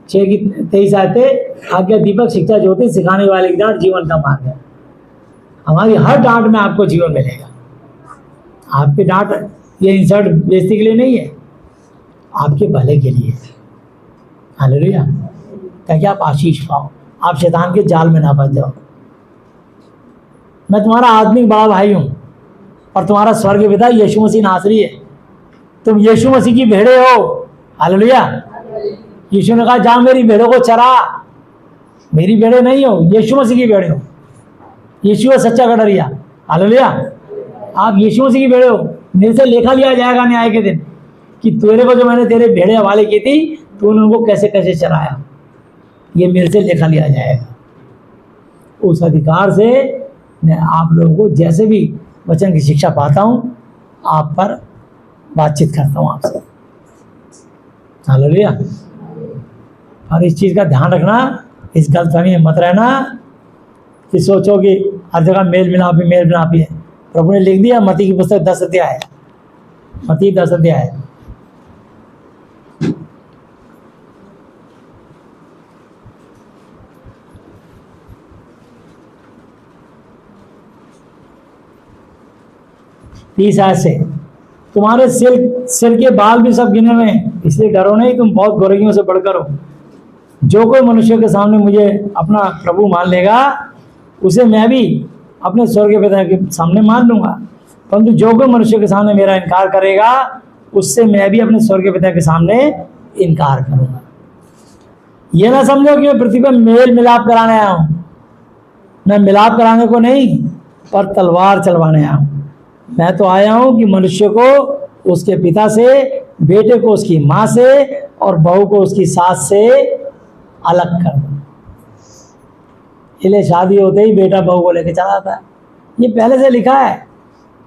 6:23 आते, आज्ञा दीपक शिक्षा ज्योति सिखाने वाले की डांट जीवन का मार्ग है। हमारी हर डांट में आपको जीवन मिलेगा। आपकी डांट ये इंसल्ट बेइज्जती के लिए नहीं है, आपके भले के लिए। हालेलुया। ताकि आप आशीष पाओ, आप शैतान के जाल में ना फंस जाओ। मैं तुम्हारा आत्मिक बड़ा भाई हूँ और तुम्हारा स्वर्ग पिता यीशु मसीह नासरी है। तुम यीशु मसीह की भेड़े हो। हालेलुया। यीशु ने कहा जा मेरी भेड़ों को चरा। मेरी भेड़े नहीं हो, यीशु मसीह की भेड़े हो। यीशु है सच्चा गडरिया। हालेलुया। आप यीशु मसीह की भेड़े हो। मेरे से लेखा लिया जाएगा न्याय के दिन कि तेरे को जो मैंने तेरे भेड़े हवाले की थी, तूने उनको कैसे कैसे चराया, ये मेरे से लेखा लिया जाएगा। उस अधिकार से मैं आप लोगों को जैसे भी वचन की शिक्षा पाता हूँ, आप पर बातचीत करता हूँ आपसे। हालेलुया। और इस चीज़ का ध्यान रखना, इस गलतफहमी में मत रहना कि सोचो कि हर जगह मेल मिलाप ही है। प्रभु ने लिख दिया, मत्ती की पुस्तक 10 अध्याय है, मत्ती 10 अध्याय है। तीस आयत से, तुम्हारे सिर के बाल भी सब गिने हुए हैं, इसलिए डरो नहीं, तुम बहुत गोरैयों से बढ़कर हो। जो कोई मनुष्य के सामने मुझे अपना प्रभु मान लेगा, उसे मैं भी अपने स्वर्ग पिता के सामने मान लूंगा। परंतु जो कोई मनुष्य के सामने मेरा इनकार करेगा, उससे मैं भी अपने स्वर्ग पिता के सामने इनकार करूंगा। ये ना समझो कि मैं पृथ्वी पर मेल मिलाप कराने आया हूं। मैं मिलाप कराने को नहीं, पर तलवार चलवाने आया हूं। मैं तो आया हूं कि मनुष्य को उसके पिता से, बेटे को उसकी माँ से और बहू को उसकी सास से अलग कर दूं। इसलिए शादी होते ही बेटा बहू को लेकर चला आता है। ये पहले से लिखा है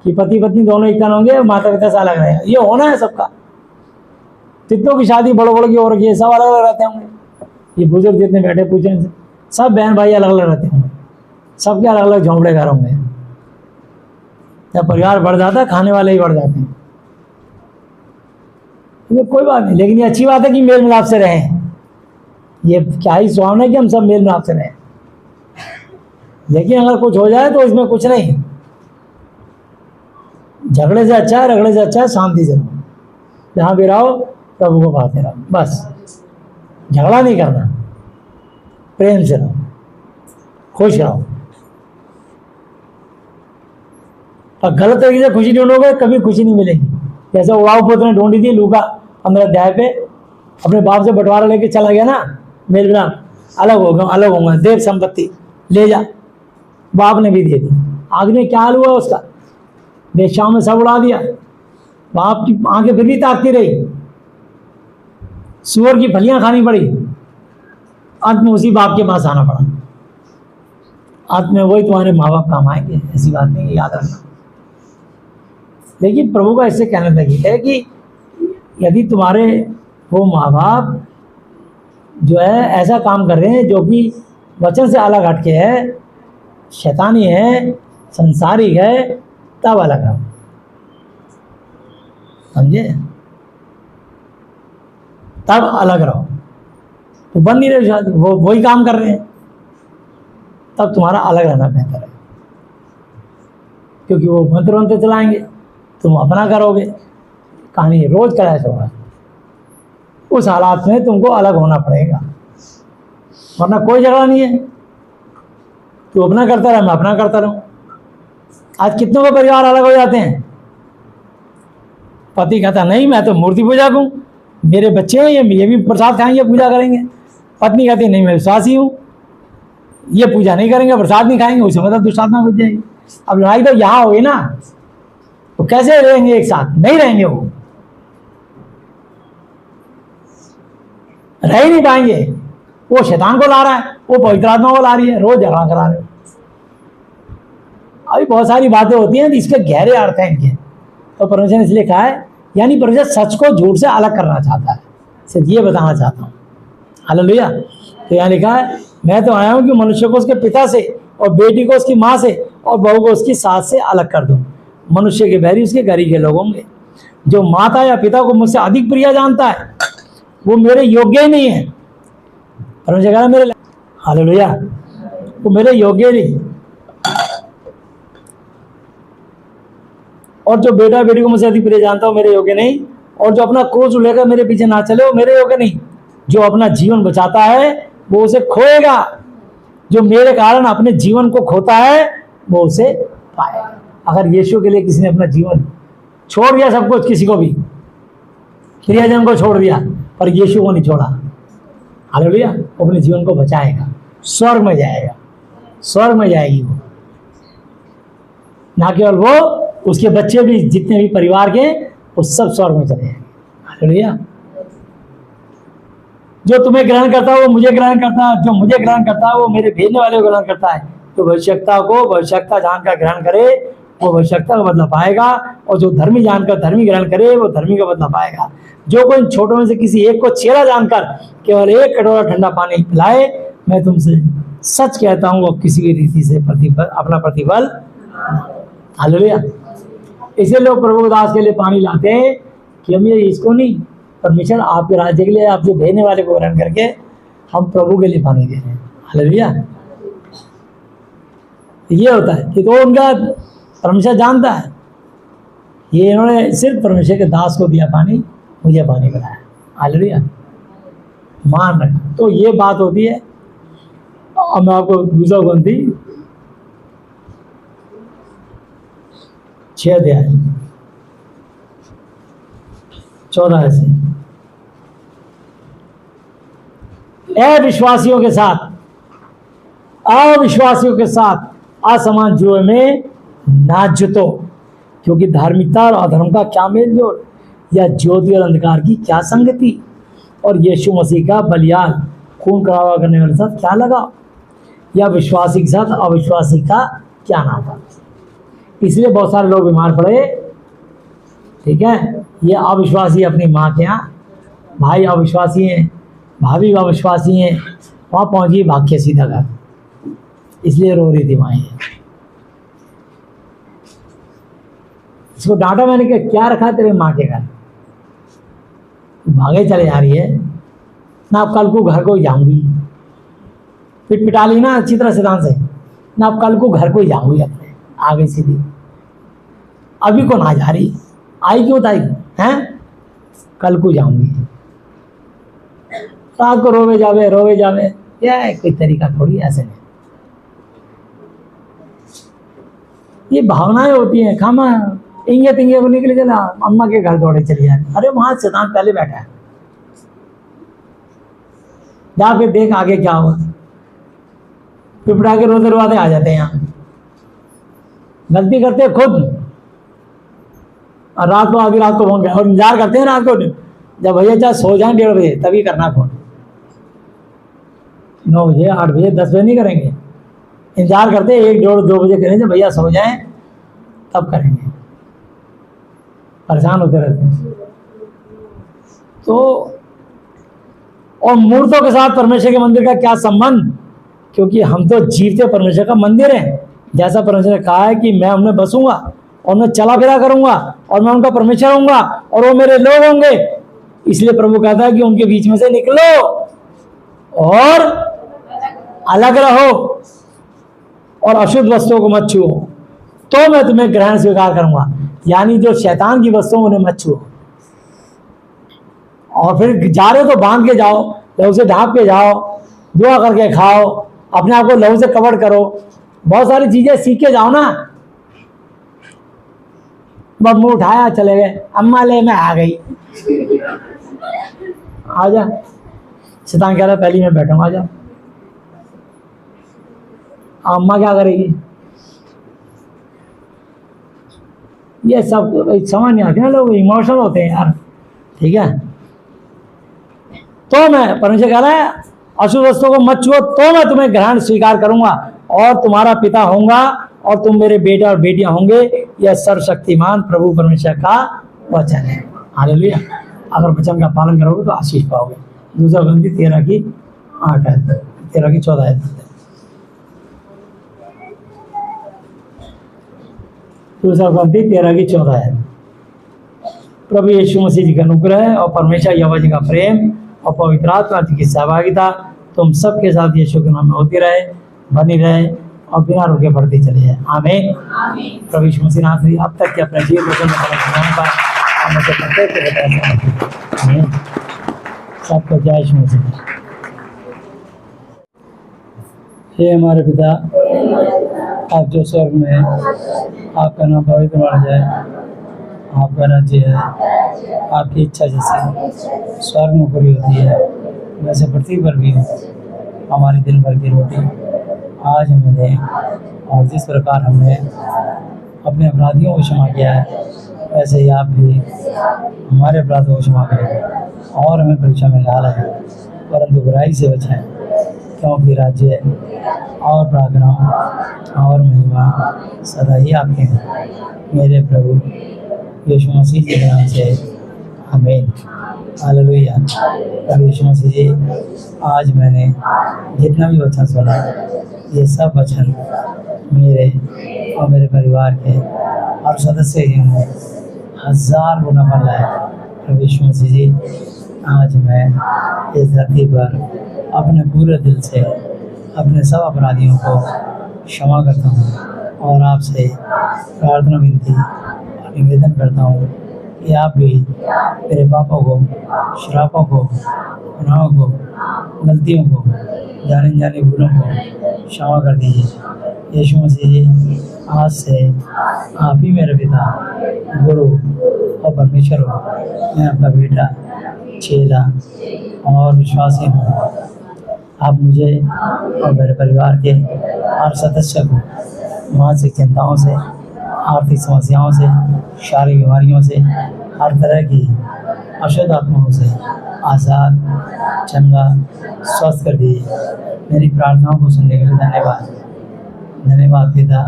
कि पति पत्नी दोनों एक तन होंगे, माता पिता से अलग रहेगा। ये होना है सबका। जितनों की शादी बड़ों बड़ों की हो रखी है, सब अलग अलग रहते होंगे। ये बुजुर्ग जितने बैठे पूछे, सब बहन भाई अलग अलग रहते होंगे, सबके अलग अलग झोंपड़े घर होंगे। जब परिवार बढ़ जाता है, खाने वाले ही बढ़ जाते हैं। तो कोई बात नहीं, लेकिन ये अच्छी बात है कि मेल मिलाप से रहें। ये क्या ही सुहावना है कि हम सब मेल मिलाप से रहें। लेकिन अगर कुछ हो जाए तो इसमें कुछ नहीं। झगड़े से अच्छा है, रगड़े से अच्छा है शांति से रहो। जहाँ भी रहो प्रभु को पाते रहो, बस। झगड़ा नहीं करना, प्रेम से रहो, खुश रहो। और गलत तरीके से खुशी ढूंढोगे, कभी खुशी नहीं मिलेगी। जैसे उड़ाऊ पुत्र ने ढूंढी थी लूका 15 अध्याय पे, अपने बाप से बंटवारा लेके चला गया ना, मेल मिलाप, अलग होगा, देव संपत्ति ले जा। बाप ने भी दे दी। आगे क्या हाल हुआ उसका, बेशाओं में सब उड़ा दिया। बाप की आंखें फिर भी ताकती रही, सुअर की फलियां खानी पड़ी। अंत में उसी बाप के पास आना पड़ा। अंत में वही तुम्हारे माँ बाप काम आएंगे, ऐसी बात नहीं, याद रखना। लेकिन प्रभु का इससे कहने लगी है कि यदि तुम्हारे वो माँ बाप जो है ऐसा काम कर रहे हैं जो कि वचन से अलग हटके है, शैतानी है, संसारिक है, तब अलग रहो। समझे? तब अलग रहो। तो बन नहीं रहे शादी, वो वही काम कर रहे हैं, तब तुम्हारा अलग रहना बेहतर है। क्योंकि वो मंत्र चलाएंगे, तुम अपना करोगे। कहानी रोज का ऐसा होगा। उस हालात में तुमको अलग होना पड़ेगा, वरना कोई झगड़ा नहीं है। तू अपना करता रहा, मैं अपना करता रहूं। आज कितनों के परिवार अलग हो जाते हैं। पति कहता नहीं मैं तो मूर्ति पूजा करूं, मेरे बच्चे हैं ये भी प्रसाद खाएंगे, पूजा करेंगे। पत्नी कहती है नहीं मैं विश्वासी हूँ, ये पूजा नहीं करेंगे, प्रसाद नहीं खाएंगे, उसे मतलब दुष्ट आत्मा घुस जाएगी। अब लड़ाई तो यहाँ होगी ना, तो कैसे रहेंगे एक साथ? नहीं रहेंगे, वो रह ही नहीं पाएंगे। वो शैतान को ला रहा है, वो पवित्र आत्मा को ला रही है, रोज झगड़ा करा रहे। अभी बहुत सारी बातें होती हैं, इसके गहरे अर्थ हैं इनके। तो परमेश्वर ने इसलिए कहा है, यानी परमेश्वर सच को झूठ से अलग करना चाहता है, सिर्फ ये बताना चाहता हूँ। हालेलुया। तो यहाँ लिखा है, मैं तो आया हूँ कि मनुष्य को उसके पिता से, और बेटी को उसकी माँ से, और बहू को उसकी सास से अलग कर दूँ। मनुष्य के बैरी उसके घर ही के लोग होंगे। जो माता या पिता को मुझसे अधिक प्रिय जानता है, वो मेरे योग्य ही नहीं है। परमेश्वर कह रहा है मेरे, हालेलुया, वो मेरे योग्य नहीं। और जो बेटा बेटी को मुझसे अधिक प्रिय जानता है, वो मेरे योग्य नहीं। और जो अपना क्रूस लेकर मेरे पीछे ना चले, वो मेरे योग्य नहीं। जो अपना जीवन बचाता है, वो उसे खोएगा। जो मेरे कारण अपने जीवन को खोता है, वो उसे पाएगा। अगर यीशु के लिए किसी ने अपना जीवन छोड़ दिया, सब कुछ, किसी को भी प्रियजन को छोड़ दिया, पर यीशु को नहीं छोड़ा, हालेलुया, वो अपने जीवन को बचाएगा, स्वर्ग में जाएगा, स्वर्ग में जाएगी वो। ना केवल वो, उसके बच्चे भी, जितने भी परिवार के, वो सब स्वर्ग में चले जाएंगे। हालेलुया। जो तुम्हें ग्रहण करता है वो मुझे ग्रहण करता है, जो मुझे ग्रहण करता है वो मेरे भेजने वाले को ग्रहण करता है। तो भविष्यता को भविष्यता जानकर ग्रहण करे, वो भविष्यता का बदला पाएगा। और जो धर्मी जानकर धर्मी ग्रहण करे, वो धर्मी का बदला पाएगा। जो कोई इन छोटों में से किसी एक को चेला जानकर केवल एक कटोरा ठंडा पानी पिलाए, मैं तुमसे सच कहता हूँ, वो किसी भी रीति से अपना प्रतिफल। हालेलुया। इसलिए लोग प्रभु के दास के लिए पानी लाते हैं कि हम ये इसको नहीं, परमेश्वर आपके राज्य के लिए, आपके भेजने वाले को ग्रहण करके हम प्रभु के लिए पानी दे रहे हैं। हालेलुया। ये होता है कि तो उनका परमेश्वर जानता है, ये इन्होंने सिर्फ परमेश्वर के दास को दिया पानी, मुझे पानी पिलाया। हालेलुया। मान रखा। तो ये बात होती है। अब मैं आपको दूसरा ग्रंथी 6 अध्याय 14 से, अविश्वासियों के साथ असमान जुए में ना जुतो, क्योंकि धार्मिकता और अधर्म का क्या मेल जोड़, या ज्योति और अंधकार की क्या संगति, और यीशु मसीह का बलियान खून करावा करने वाले साथ क्या लगाओ, या विश्वासी के साथ अविश्वासी का क्या नाता। इसलिए बहुत सारे लोग बीमार पड़े, ठीक है, ये अविश्वासी अपनी माँ के यहाँ, भाई अविश्वासी हैं, भाभी अविश्वासी हैं, वहाँ पहुँची भाग के सीधा घर, इसलिए रो रही थी माँ। इसको डांटा मैंने कि क्या रखा तेरे माँ के घर, भागे चले जा रही है ना, अब कल को घर को जाऊंगी, फिर पिटा ली ना अच्छी तरह सिद्धांत से ना, अब कल को घर को ही जाऊंगी अपने, आगे सीधी। अभी को ना जा रही, आई क्यों ताई हैं, कल को जाऊंगी। रात को रोवे जावे, ये कोई तरीका थोड़ी, ऐसे नहीं। ये भावनाएं होती हैं। खामा इंगे तिंगे को निकले चला, अम्मा के घर दौड़े चली जाए, अरे वहां शैतान पहले बैठा है, जाके देख आगे क्या हुआ। पिपड़ा के रोते रोते आ जाते हैं यहाँ, गलती करते हैं खुद, और रात को आधी रात को फोन कर, और इंतजार करते हैं रात को, जब भैया चाहे सो जाए 1:30 बजे तभी करना फोन, 9 बजे 8 बजे 10 बजे नहीं करेंगे, इंतजार करते हैं 1 1:30 2 बजे करेंगे, जब भैया सो जाएं तब करेंगे, परेशान होते रहते हैं। तो और मूर्तों के साथ परमेश्वर के मंदिर का क्या संबंध, क्योंकि हम तो जीवते परमेश्वर का मंदिर है। जैसा परमेश्वर ने कहा है कि मैं उनमें बसूंगा और मैं चला फिरा करूंगा और मैं उनका परमेश्वर होऊंगा और वो मेरे लोग होंगे। इसलिए प्रभु कहता है कि उनके बीच में से निकलो और अलग रहो और अशुद्ध वस्तुओं को मत छुओ, तो मैं तुम्हें ग्रहण स्वीकार करूंगा। यानी जो शैतान की वस्तुओं उन्हें मत छुओ, और फिर जा रहे हो तो बांध के जाओ, लहू से ढांप के जाओ, दुआ करके खाओ, अपने आप को लहू से कवर करो, बहुत सारी चीजें सीख के जाओ ना। बस मुंह उठाया चले गए, अम्मा ले मैं आ गई, आजा शैतान कह रहा है पहले मैं बैठूंगा, आ जाओ। अम्मा क्या करेगी? ये सब समझ नहीं आती ना, लोग इमोशनल होते हैं यार, ठीक है। तो मैं, परमेश्वर कह रहा है अशुद्ध वस्तुओं को मत छुओ तो मैं तुम्हें ग्रहण स्वीकार करूंगा और तुम्हारा पिता होऊंगा और तुम मेरे बेटा और बेटियां होंगे। यह सर्वशक्तिमान प्रभु परमेश्वर का वचन है। हालेलुया। अगर वचन का पालन करोगे तो आशीष पाओगे। 2 Corinthians 13:8 13:14 2 Corinthians 13:14 प्रभु यीशु मसीह जी का अनुग्रह और परमेश्वर यहोवा जी का प्रेम और पवित्र आत्मा जी की सहभागिता तुम सबके साथ यीशु के नाम में होती रहे, बनी रहे और बिना रुके बढ़ती चली है। आमीन। प्रभु यीशु मसीह ने अब तक के अपने जीवन को सबको जय यीशु मसीह। हे हमारे पिता, आप जो स्वर्ग में हैं, आपका नाम पवित्र माना जाए, आपका राज्य है, आपकी इच्छा जैसे स्वर्ग में पूरी होती है वैसे पृथ्वी पर भी हो। हमारी दिन भर की रोटी आज हमें दें, और जिस प्रकार हमने अपने अपराधियों को क्षमा किया है वैसे ही आप भी हमारे अपराधों को क्षमा करें, और हमें परीक्षा में ना लाएं परंतु बुराई से बचाएं, क्योंकि राज्य और पराक्रम और महिमा सदा ही आपके हैं। मेरे प्रभु यीशु मसीह के नाम से आमीन। हालेलुया। प्रभु यीशु मसीह जी, आज मैंने जितना भी वचन सुना, ये सब वचन मेरे और मेरे परिवार के और सदस्य में 1000 गुना फल है। प्रभु यीशु मसीह जी, आज मैं इस धरती पर अपने पूरे दिल से अपने सब अपराधियों को क्षमा करता हूँ और आपसे प्रार्थना विनती और निवेदन करता हूँ कि आप भी मेरे पापों को, श्रापों को, गुनाहों को, गलतियों को, जाने जाने भूलों को क्षमा कर दीजिए। यीशु मसीह जी, आज से आप ही मेरे पिता, गुरु और परमेश्वर हो। मैं आपका बेटा, चेला और विश्वासी हूँ। आप मुझे और मेरे परिवार के हर सदस्य को मानसिक चिंताओं से, आर्थिक समस्याओं से, शारीरिक बीमारियों से, हर तरह की अशुद्ध आत्माओं से आज़ाद, चंगा, स्वस्थ कर दीजिए। मेरी प्रार्थनाओं को सुनने के लिए धन्यवाद। धन्यवाद पिता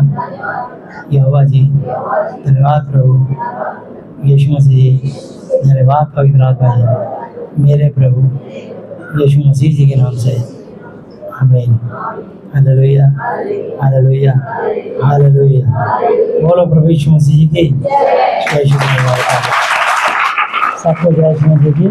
यहोवा जी, धन्यवाद प्रभु यीशु मसीह जी, धन्यवाद पवित्र आत्मा जी, मेरे प्रभु यीशु मसीह जी के नाम से आमीन। Hallelujah, hallelujah, hallelujah. बोलो प्रभु यीशु मसीह जी की जय। सबको जय यीशु मसीह की।